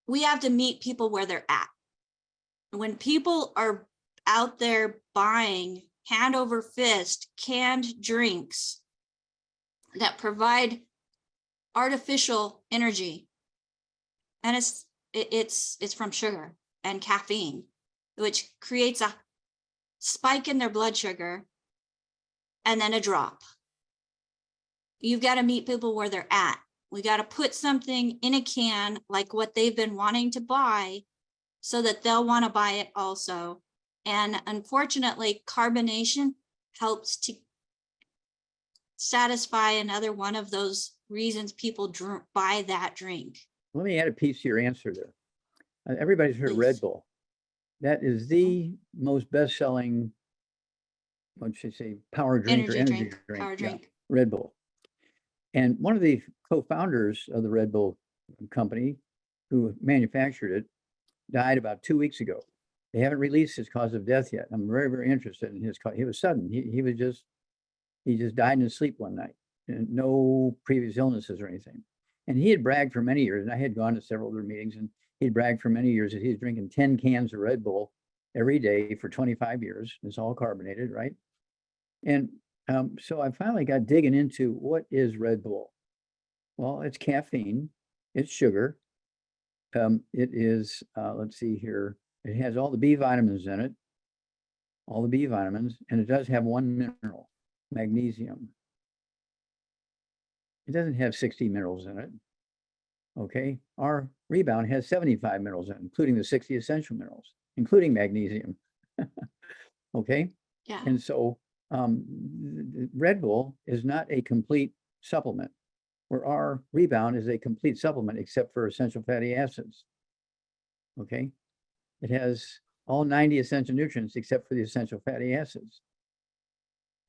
we have to meet people where they're at. When people are out there buying hand over fist canned drinks that provide artificial energy, and it's from sugar and caffeine, which creates a spike in their blood sugar and then a drop. You've got to meet people where they're at. We got to put something in a can like what they've been wanting to buy so that they'll want to buy it also. And unfortunately, carbonation helps to satisfy another one of those reasons people buy that drink. Let me add a piece to your answer there. Everybody's heard of Red Please. Bull. That is the most best-selling, what should I say, power drink or energy drink. Power Yeah, drink. Red Bull. And one of the co-founders of the Red Bull company who manufactured it died about 2 weeks ago. They haven't released his cause of death yet. I'm very, very interested in his cause. He was sudden. He just died in his sleep one night, and no previous illnesses or anything. And he had bragged for many years, and I had gone to several of their meetings, and he'd bragged for many years that he was drinking 10 cans of Red Bull every day for 25 years. It's all carbonated, right? And so I finally got digging into what is Red Bull. Well, it's caffeine, it's sugar. It is, let's see here, it has all the B vitamins in it, all the B vitamins, and it does have one mineral, magnesium. It doesn't have 60 minerals in it. Okay, our Rebound has 75 minerals in it, including the 60 essential minerals, including magnesium. Okay, Yeah. and so Red Bull is not a complete supplement, where our Rebound is a complete supplement except for essential fatty acids. Okay, it has all 90 essential nutrients except for the essential fatty acids.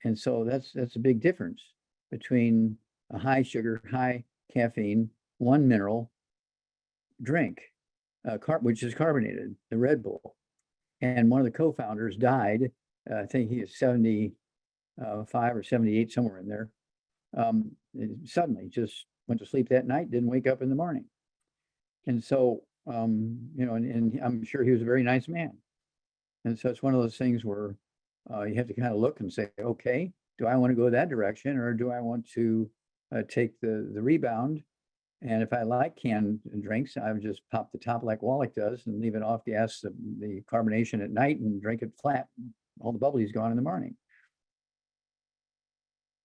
And so that's a big difference between a high sugar, high caffeine, one mineral drink, which is carbonated, the Red Bull. And one of the co-founders died. I think he is 75 or 78, somewhere in there. Suddenly just went to sleep that night, didn't wake up in the morning. And so, you know, and I'm sure he was a very nice man. And so it's one of those things where you have to kind of look and say, okay, do I want to go that direction, or do I want to take the Rebound? And if I like canned drinks, I would just pop the top like Wallach does and leave it off gas, the carbonation at night, and drink it flat. All the bubbly's gone in the morning.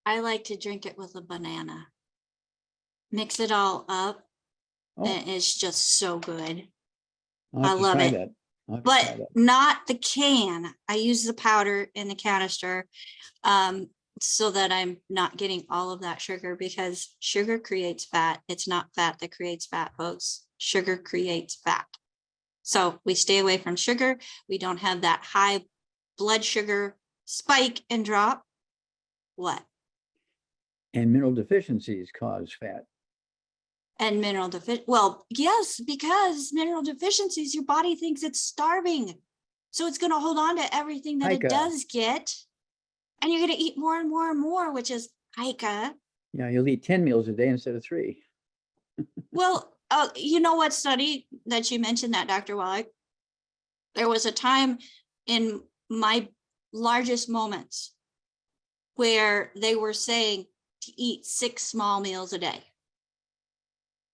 I like to drink it with a banana. Mix it all up. Oh, And it's just so good. I'll have I to love try it. that. I'll have to try But that. not the can. I use the powder in the canister so that I'm not getting all of that sugar, because sugar creates fat. It's not fat that creates fat, folks. Sugar creates fat. So we stay away from sugar. We don't have that high blood sugar spike and drop. What? And mineral deficiencies cause fat. And mineral deficiency. Well, yes, because mineral deficiencies, your body thinks it's starving. So it's going to hold on to everything that Pica. it does get. And you're going to eat more and more and more, which is pica. Yeah, you'll eat 10 meals a day instead of 3. Well, you know what study that you mentioned that, Dr. Wallach? There was a time in my largest moments where they were saying to eat 6 small meals a day.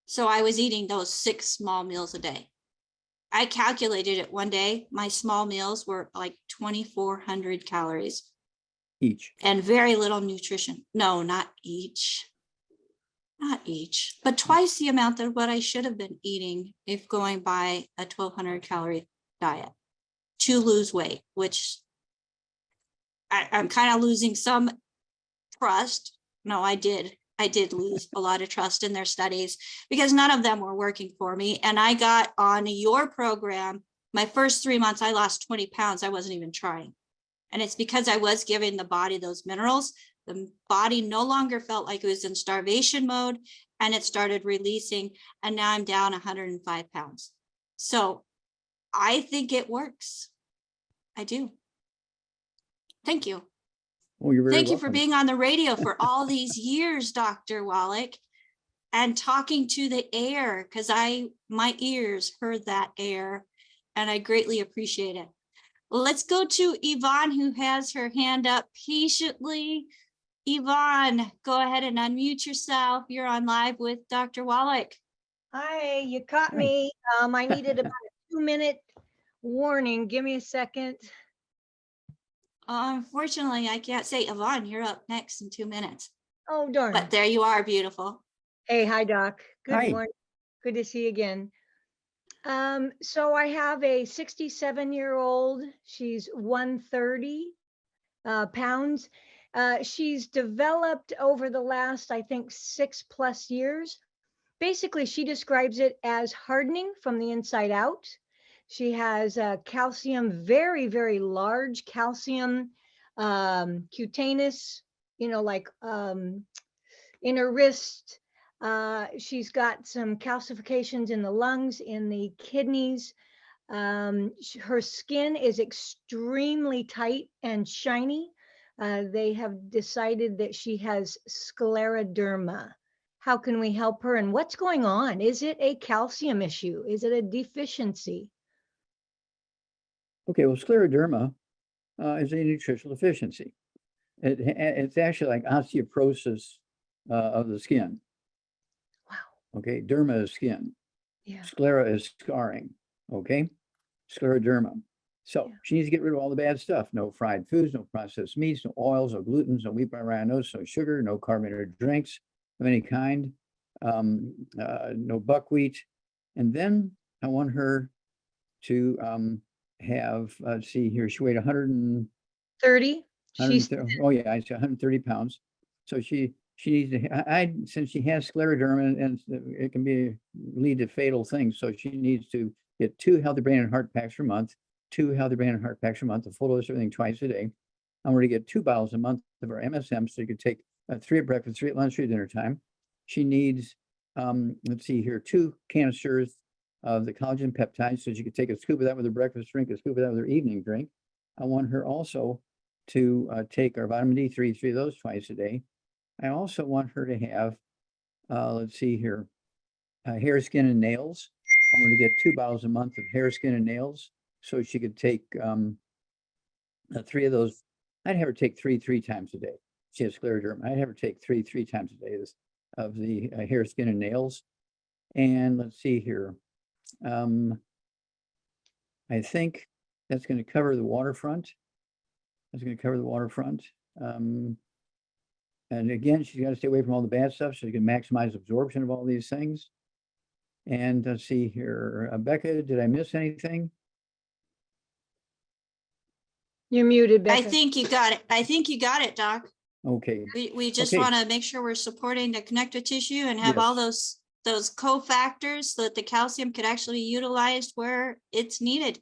So I was eating those 6 small meals a day. I calculated it one day. My small meals were like 2,400 calories Each. and very little nutrition. No, not each. Not each, but twice the amount of what I should have been eating if going by a 1,200 calorie diet to lose weight, which I'm kind of losing some trust. No, I did lose a lot of trust in their studies because none of them were working for me. And I got on your program. My first 3 months, I lost 20 pounds. I wasn't even trying. And it's because I was giving the body those minerals. The body no longer felt like it was in starvation mode and it started releasing. And now I'm down 105 pounds. So I think it works. I do. Thank you. Oh, you're very Thank you for welcome. being on the radio for all these years, Dr. Wallach, and talking to the air because my ears heard that air and I greatly appreciate it. Let's go to Yvonne, who has her hand up patiently. Yvonne, go ahead and unmute yourself. You're on live with Dr. Wallach. Hi, you caught Hi. me. I needed about a 2-minute warning. Give me a second. Unfortunately, I can't say Yvonne, you're up next in 2 minutes. Oh, darn. But there you are, beautiful. Hey, hi, Doc. Good Hi. morning. Good to see you again. So I have a 67-year-old. She's 130 pounds. She's developed over the last, I think, 6+ years. Basically, she describes it as hardening from the inside out. She has calcium, very, very large calcium, cutaneous, like in her wrist. She's got some calcifications in the lungs, in the kidneys. Her skin is extremely tight and shiny. They have decided that she has scleroderma. How can we help her and what's going on? Is it a calcium issue? Is it a deficiency? Okay, well, scleroderma is a nutritional deficiency. It's actually like osteoporosis of the skin. Wow. Okay, derma is skin. Yeah. Sclera is scarring. Okay, scleroderma. So Yeah. she needs to get rid of all the bad stuff. No fried foods, no processed meats, no oils, no glutens, no wheat bran ryenos, no sugar, no carbonated drinks of any kind, no buckwheat. And then I want her to have, let's see here, she weighed 100 30. She's 130, oh yeah, I said 130 pounds. So she needs to, since she has scleroderma and it can lead to fatal things. So she needs to get 2 healthy brain and heart packs per month, 2 healthy brain and heart packs per month, a full dose of everything twice a day. I'm going to get 2 bottles a month of our MSM. So you could take 3 at breakfast, 3 at lunch, 3 at dinner time. She needs, let's see here, 2 canisters of the collagen peptides. So she could take a scoop of that with her breakfast drink, a scoop of that with her evening drink. I want her also to take our vitamin D3, 3 of those twice a day. I also want her to have, let's see here, hair, skin, and nails. I'm going to get 2 bottles a month of hair, skin, and nails. So she could take 3 of those. I'd have her take 3 times a day. She has scleroderma. I'd have her take 3 times a day of the hair, skin, and nails. And let's see here. I think that's going to cover the waterfront. That's going to cover the waterfront. And again, she's got to stay away from all the bad stuff so she can maximize absorption of all these things. And let's see here, Becca, did I miss anything? You're muted, I Becca. think you got it. I think you got it, Doc. Okay. We just Okay. want to make sure we're supporting the connective tissue and have Yes. all those cofactors so that the calcium could actually be utilized where it's needed.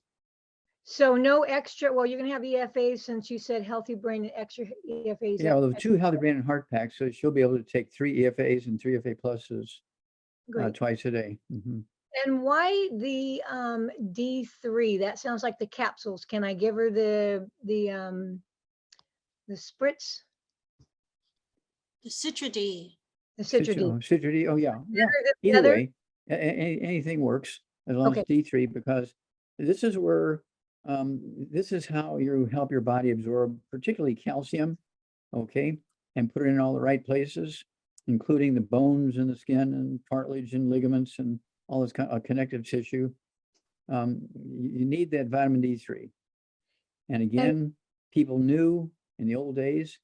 So no extra, well, you're going to have EFAs since you said healthy brain and extra EFAs. Yeah, well, the 2 healthy brain and heart packs, so she'll be able to take 3 EFAs and 3 FA pluses Great. twice a day. And why the D3? That sounds like the capsules. Can I give her the spritz? The Citradine. The Citradine. Citradine, oh yeah, yeah. The Either other? way, anything works as long as Okay. it's D3, because this is where, this is how you help your body absorb, particularly calcium, okay, and put it in all the right places, including the bones and the skin and cartilage and ligaments and all this kind of connective tissue. you need that vitamin D3. And again, people knew in the old days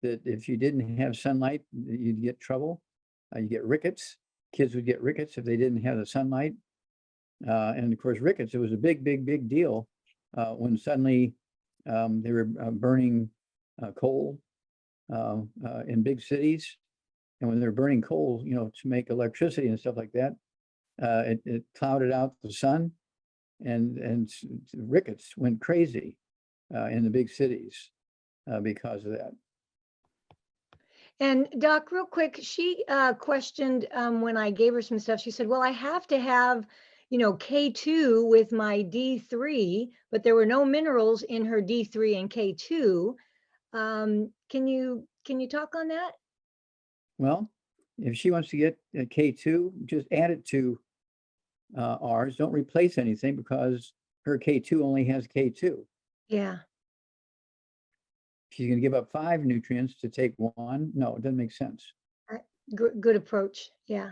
that if you didn't have sunlight, you'd get trouble. You get rickets. Kids would get rickets if they didn't have the sunlight. And of course, rickets, it was a big, big, big deal when suddenly they were burning coal in big cities. And when they're burning coal, you know, to make electricity and stuff like that, it clouded out the sun, and rickets went crazy in the big cities because of that. And Doc, real quick, she questioned when I gave her some stuff, she said, well, I have to have, you know, K2 with my D3, but there were no minerals in her D3 and K2. Can you talk on that? Well, if she wants to get a K2, just add it to ours. Don't replace anything because her K2 only has K2. Yeah. She's going to give up 5 nutrients to take 1. No, it doesn't make sense. Good approach. Yeah.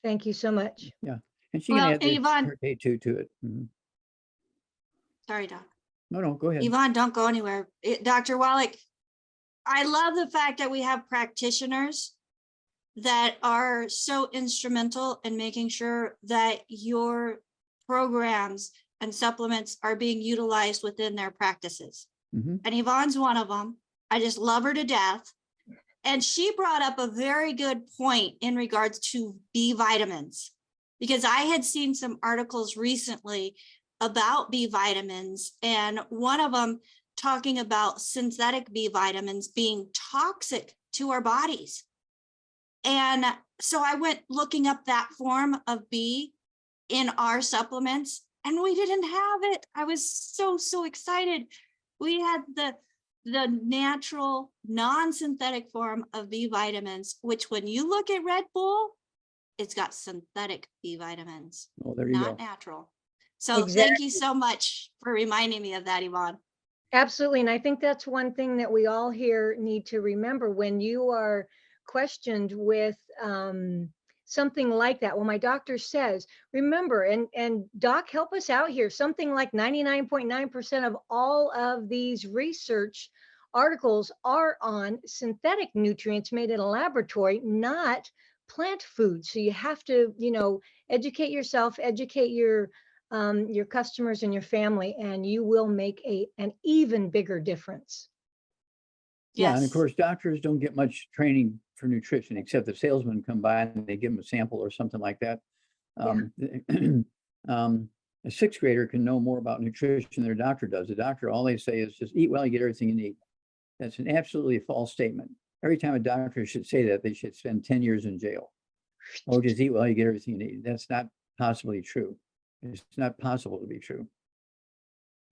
Thank you so much. Yeah. And she Well, can add Yvonne- her K2 to it. Mhm. Sorry, Doc. No, go ahead. Yvonne, don't go anywhere. Dr. Wallach, I love the fact that we have practitioners that are so instrumental in making sure that your programs and supplements are being utilized within their practices. Mhm. And Yvonne's one of them. I just love her to death. And she brought up a very good point in regards to B vitamins, because I had seen some articles recently about B vitamins, and one of them talking about synthetic B vitamins being toxic to our bodies. And so I went looking up that form of B in our supplements, and we didn't have it. I was so excited. We had the natural non-synthetic form of B vitamins, which when you look at Red Bull, it's got synthetic B vitamins, Oh, there you not go. natural. So Exactly. thank you so much for reminding me of that, Yvonne. Absolutely. And I think that's one thing that we all here need to remember when you are questioned with something like that. Well, my doctor says, remember, and Doc, help us out here. Something like 99.9% of all of these research articles are on synthetic nutrients made in a laboratory, not plant food. So you have to, you know, educate yourself, educate your customers and your family, and you will make an even bigger difference. Yeah, and of Yes. course, doctors don't get much training for nutrition, except the salesmen come by and they give them a sample or something like that. A 6th grader can know more about nutrition than their doctor does. The doctor, all they say is just eat well, you get everything you need. That's an absolutely false statement. Every time a doctor should say that, they should spend 10 years in jail. Oh, just eat well, you get everything you need. That's not possibly true. It's not possible to be true.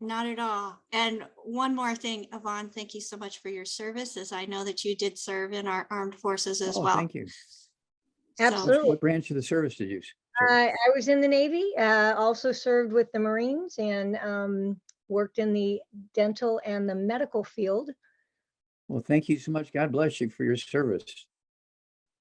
Not at all. And one more thing, Yvonne, thank you so much for your service, as I know that you did serve in our armed forces as Oh, well. thank you. So- Absolutely. What branch of the service did you serve? I was in the Navy, also served with the Marines, and worked in the dental and the medical field. Well, thank you so much. God bless you for your service.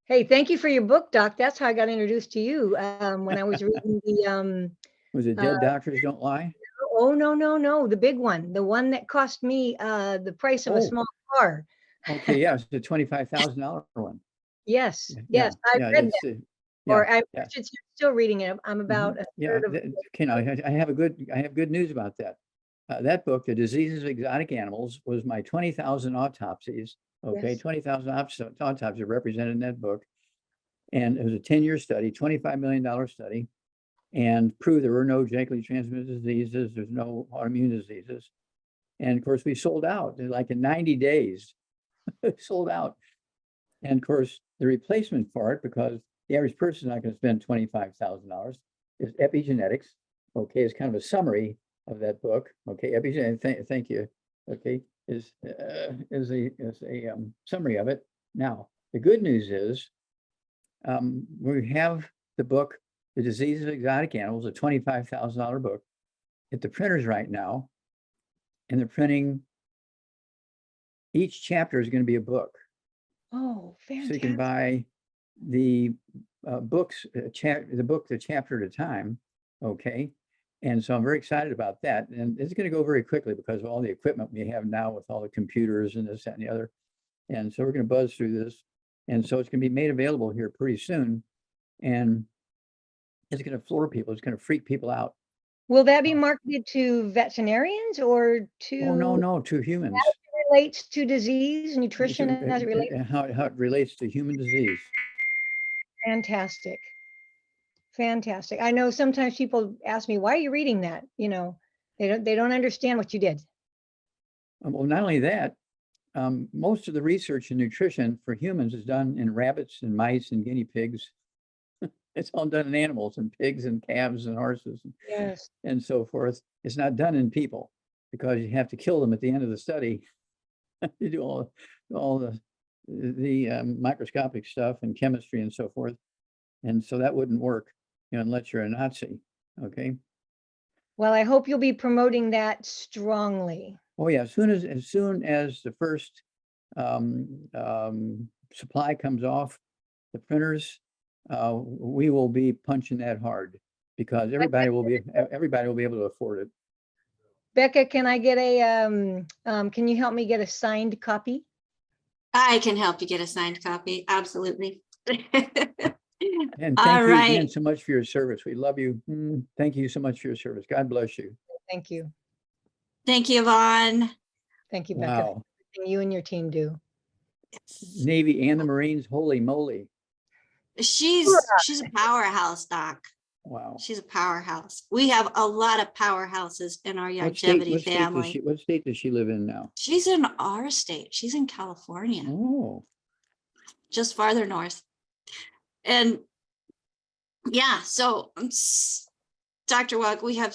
Hey, thank you for your book, Doc. That's how I got introduced to you when I was reading the. Was it Dead Doctors Don't Lie? Oh, no, the big one, the one that cost me the price of a Oh. small car. Okay, yeah, it's the $25,000 one. Yes, Yeah, yes, I yeah, read it's, that, yeah, or I'm yeah. still reading it. I'm about a Yeah, third of. okay, now I have good news about that. That book, The Diseases of Exotic Animals, was my 20,000 autopsies. Okay, Yes. 20,000 autopsies represented in that book. And it was a 10-year study, $25 million study, and proved there were no genetically transmitted diseases, there's no autoimmune diseases. And of course, we sold out, like in 90 days, sold out. And of course, the replacement for it, because the average person is not going to spend $25,000, is epigenetics. Okay, it's kind of a summary of that book. Okay, epigenetics. Thank you. Okay, is a summary of it. Now, the good news is we have the book, The Diseases of Exotic Animals, a $25,000 book, at the printers right now, and they're printing. Each chapter is going to be a book. Oh, So you fantastic. can buy the books, the chapter at a time, okay? And so I'm very excited about that. And it's going to go very quickly because of all the equipment we have now with all the computers and this, that, and the other. And so we're going to buzz through this. And so it's going to be made available here pretty soon. And it's going to floor people. It's going to freak people out. Will that be marketed to veterinarians or to? Oh, no, to humans. How it relates to disease, nutrition, as it relates? How it relates to human disease. Fantastic. Fantastic. I know sometimes people ask me, why are you reading that? You know, they don't understand what you did. Well, not only that, most of the research in nutrition for humans is done in rabbits and mice and guinea pigs. It's all done in animals and pigs and calves and horses Yes. and so forth. It's not done in people because you have to kill them at the end of the study. You do all the microscopic stuff and chemistry and so forth. And so that wouldn't work, you know, unless you're a Nazi. Okay. Well, I hope you'll be promoting that strongly. Oh yeah, as soon as the first supply comes off the printers, we will be punching that hard because everybody will be able to afford it. Becca, can I get a, can you help me get a signed copy? I can help you get a signed copy. Absolutely. And All thank you right. again so much for your service. We love you. Thank you so much for your service. God bless you. Thank you. Thank you, Yvonne. Thank you, Becca. for Wow. everything you and your team do. Navy and the Marines, holy moly. She's a powerhouse, Doc. Wow. She's a powerhouse. We have a lot of powerhouses in our What state longevity family. what state does she live in now? She's in our state. She's in California, Oh, just farther north. And yeah, so Dr. Wallach, we have,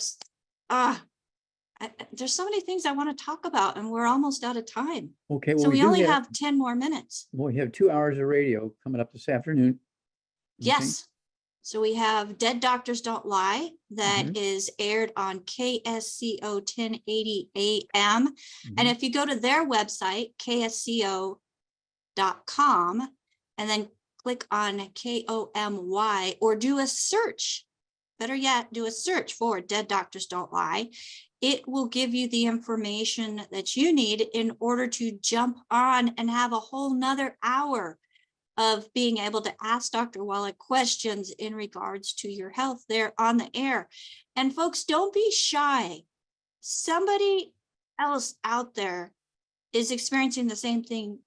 there's so many things I want to talk about and we're almost out of time. okay. Well, So we do only have 10 more minutes. well, we have 2 hours of radio coming up this afternoon. Okay. Yes. So we have Dead Doctors Don't Lie that is aired on KSCO 1080 AM. And if you go to their website, ksco.com, and then click on KOMY or do a search, better yet, do a search for Dead Doctors Don't Lie. It will give you the information that you need in order to jump on and have a whole nother hour of being able to ask Dr. Wallach questions in regards to your health there on the air. And folks, don't be shy. Somebody else out there is experiencing the same thing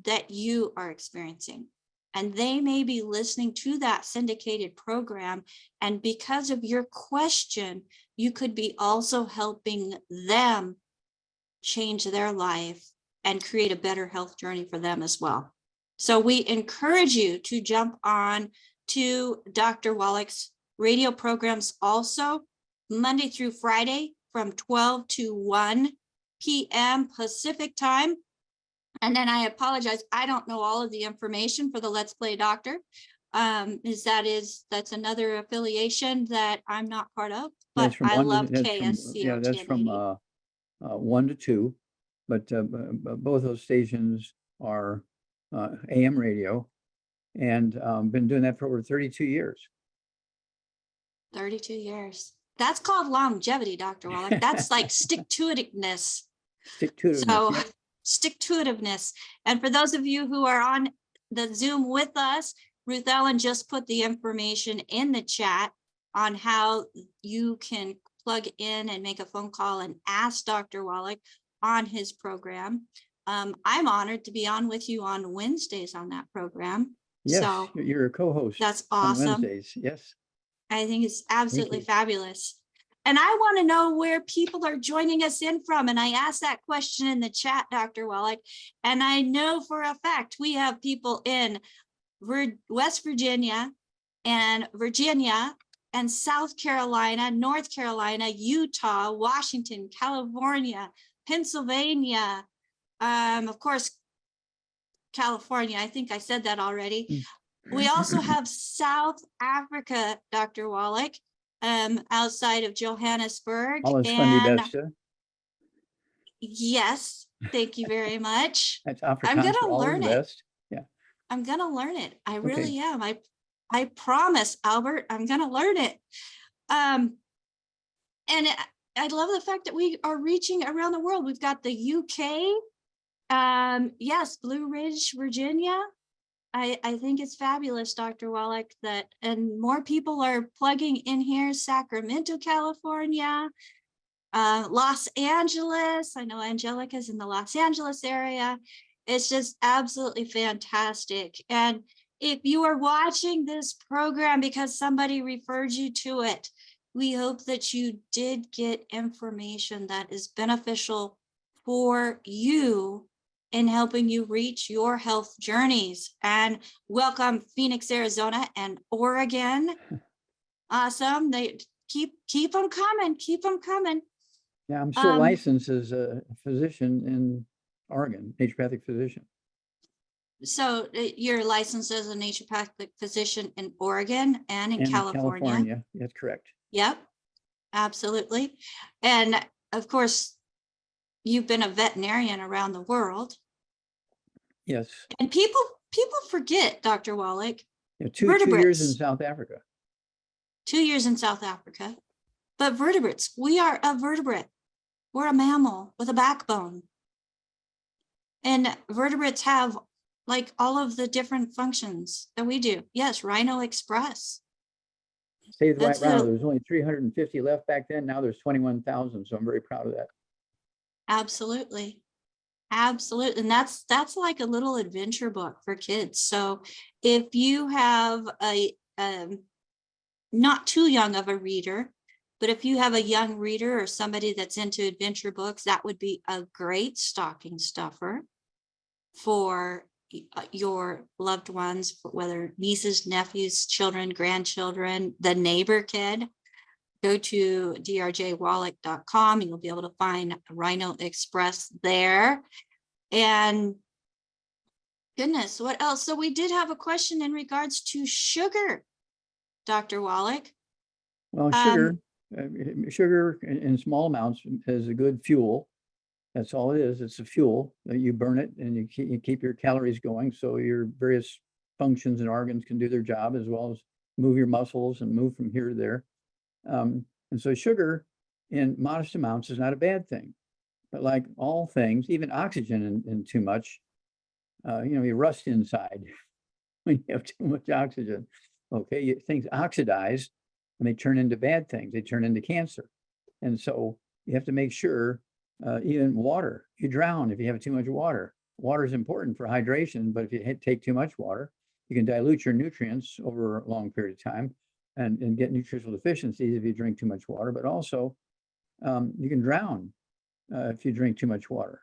that you are experiencing. And they may be listening to that syndicated program. And because of your question, you could be also helping them change their life and create a better health journey for them as well. So we encourage you to jump on to Dr. Wallach's radio programs also Monday through Friday from 12 to 1 p.m. Pacific time. And then I apologize, I don't know all of the information for the Let's Play Doctor. That's another affiliation that I'm not part of, but I love KSCO. That's from 1 to 2, but both those stations are AM radio, and been doing that for over 32 years. 32 years. That's called longevity, Dr. Wallach. That's like stick-to-itiveness. Stick-to-itiveness. So Yep. Stick-to-itiveness. And for those of you who are on the Zoom with us, Ruth Ellen just put the information in the chat on how you can plug in and make a phone call and ask Dr. Wallach on his program. I'm honored to be on with you on Wednesdays on that program. Yes, so you're a co-host. That's on awesome. Wednesdays. Yes. I think it's absolutely you. fabulous. And I want to know where people are joining us in from. And I asked that question in the chat, Dr. Wallach. And I know for a fact we have people in West Virginia and South Carolina, North Carolina, Utah, Washington, California, Pennsylvania, of course, California. I think I said that already. We also have South Africa, Dr. Wallach, outside of Johannesburg. Alles van die beste. Yes, thank you very much. That's Afrikaans I'm gonna for all learn the it. best. Yeah. I'm gonna learn it. I really am. I promise, Albert, I'm gonna learn it. And I love the fact that we are reaching around the world. We've got the UK. Yes, Blue Ridge, Virginia. I think it's fabulous, Dr. Wallach, that, and more people are plugging in here. Sacramento, California, Los Angeles. I know Angelica's in the Los Angeles area. It's just absolutely fantastic. And if you are watching this program because somebody referred you to it, we hope that you did get information that is beneficial for you in helping you reach your health journeys. And welcome Phoenix, Arizona and Oregon. Awesome. They keep them coming. Keep them coming. Yeah, I'm still licensed as a physician in Oregon, naturopathic physician. So you're licensed as a naturopathic physician in Oregon and in California. That's correct. Yep, absolutely. And of course, you've been a veterinarian around the world. Yes. And people forget, Dr. Wallach. Yeah, two years in South Africa. 2 years in South Africa. But vertebrates, we are a vertebrate. We're a mammal with a backbone. And vertebrates have like all of the different functions that we do. Yes, Rhino Express. Save the White Rhino. There was only 350 left back then. Now there's 21,000. So I'm very proud of that. Absolutely. Absolutely. And that's like a little adventure book for kids. So if you have a not too young of a reader, but if you have a young reader or somebody that's into adventure books, that would be a great stocking stuffer for your loved ones, whether nieces, nephews, children, grandchildren, the neighbor kid. Go to drjwallach.com and you'll be able to find Rhino Express there. And goodness, what else? So we did have a question in regards to sugar, Dr. Wallach. Well, sugar in small amounts is a good fuel. That's all it is. It's a fuel. You burn it and you keep your calories going. So your various functions and organs can do their job, as well as move your muscles and move from here to there. And so sugar in modest amounts is not a bad thing. But like all things, even oxygen in too much, you rust inside when you have too much oxygen. Okay, things oxidize and they turn into bad things. They turn into cancer. And so you have to make sure, even water, you drown if you have too much water. Water is important for hydration, but if you take too much water, you can dilute your nutrients over a long period of time and get nutritional deficiencies if you drink too much water. But also, you can drown if you drink too much water.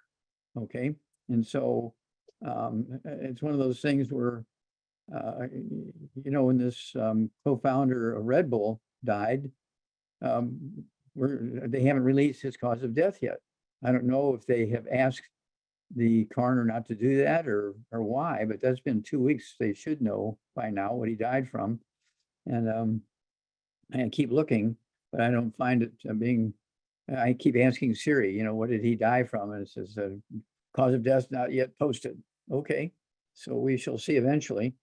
Okay, and so it's one of those things where, when this co-founder of Red Bull died, they haven't released his cause of death yet. I don't know if they have asked the coroner not to do that or why, but that's been 2 weeks. They should know by now what he died from. And I keep looking, but I don't find it being. I keep asking Siri, what did he die from? And it says cause of death not yet posted. Okay, so we shall see eventually.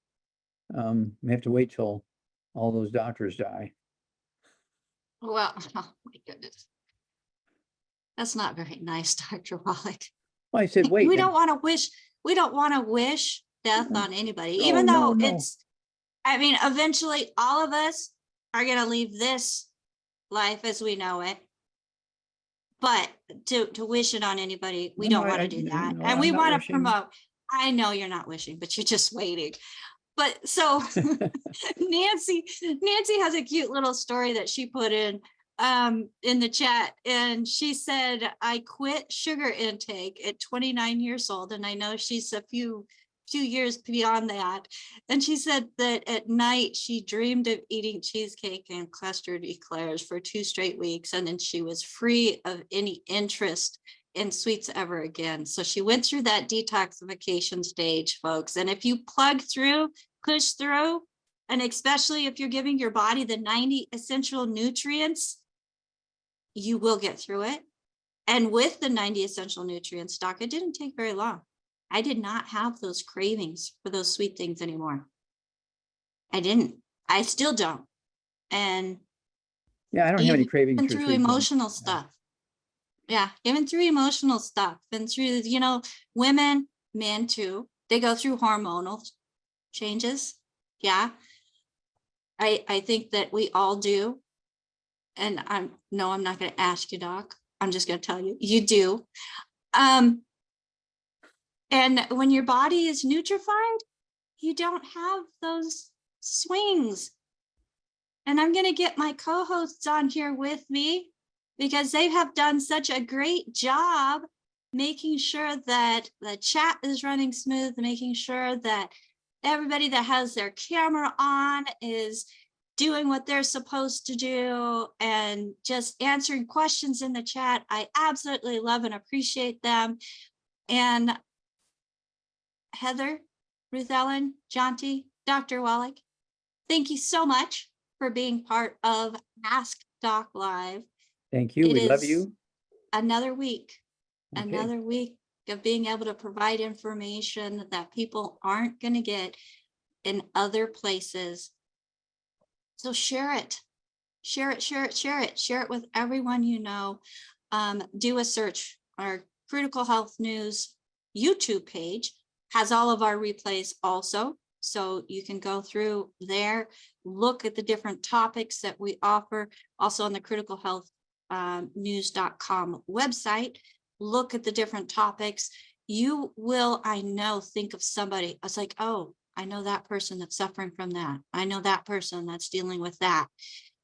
We have to wait till all those doctors die. Well, oh my goodness. That's not very nice, Dr. Wallach. Well, I said, wait. We don't want to wish death on anybody, even though eventually all of us are going to leave this life as we know it. But to wish it on anybody, we don't want to do that. And we want to promote. I know you're not wishing, but you're just waiting. But so Nancy has a cute little story that she put in the chat, and she said, I quit sugar intake at 29 years old, and I know she's a few years beyond that. And she said that at night she dreamed of eating cheesecake and custard eclairs for 2 straight weeks, and then she was free of any interest in sweets ever again. So she went through that detoxification stage, folks. And if you push through, and especially if you're giving your body the 90 essential nutrients, you will get through it. And with the 90 essential nutrients, Doc, it didn't take very long. I did not have those cravings for those sweet things anymore. I didn't. I still don't. And Yeah, I don't have any Even cravings for through sweet things. emotional stuff. Yeah, even through emotional stuff and through, women, men too, they go through hormonal changes. Yeah. I think that we all do. And I'm not going to ask you, Doc. I'm just going to tell you, you do. And when your body is nutrified, you don't have those swings. And I'm going to get my co-hosts on here with me because they have done such a great job making sure that the chat is running smooth, making sure that everybody that has their camera on is doing what they're supposed to do and just answering questions in the chat. I absolutely love and appreciate them. And Heather, Ruth Ellen, Jonty, Dr. Wallach, thank you so much for being part of Ask Doc Live. Thank you. We love you. Another week, Okay. another week of being able to provide information that people aren't going to get in other places. So share it, share it, share it, share it, share it with everyone you know. Do a search. Our Critical Health News YouTube page has all of our replays also. So you can go through there, look at the different topics that we offer. Also on the criticalhealthnews.com website, look at the different topics. You will, I know, think of somebody. I was like, oh, I know that person that's suffering from that. I know that person that's dealing with that.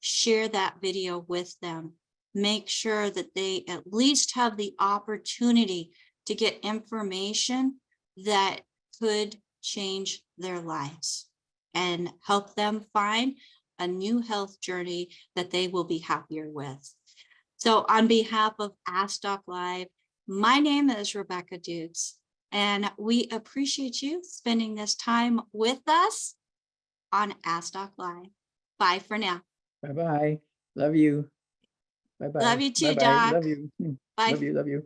Share that video with them. Make sure that they at least have the opportunity to get information that could change their lives and help them find a new health journey that they will be happier with. So on behalf of Ask Doc Live, my name is Rebecca Dukes, and we appreciate you spending this time with us on Ask Doc Live. Bye for now. Bye-bye. Love you. Bye-bye. Love you too, Bye-bye. Doc. Love you. Bye. Love you. Love you.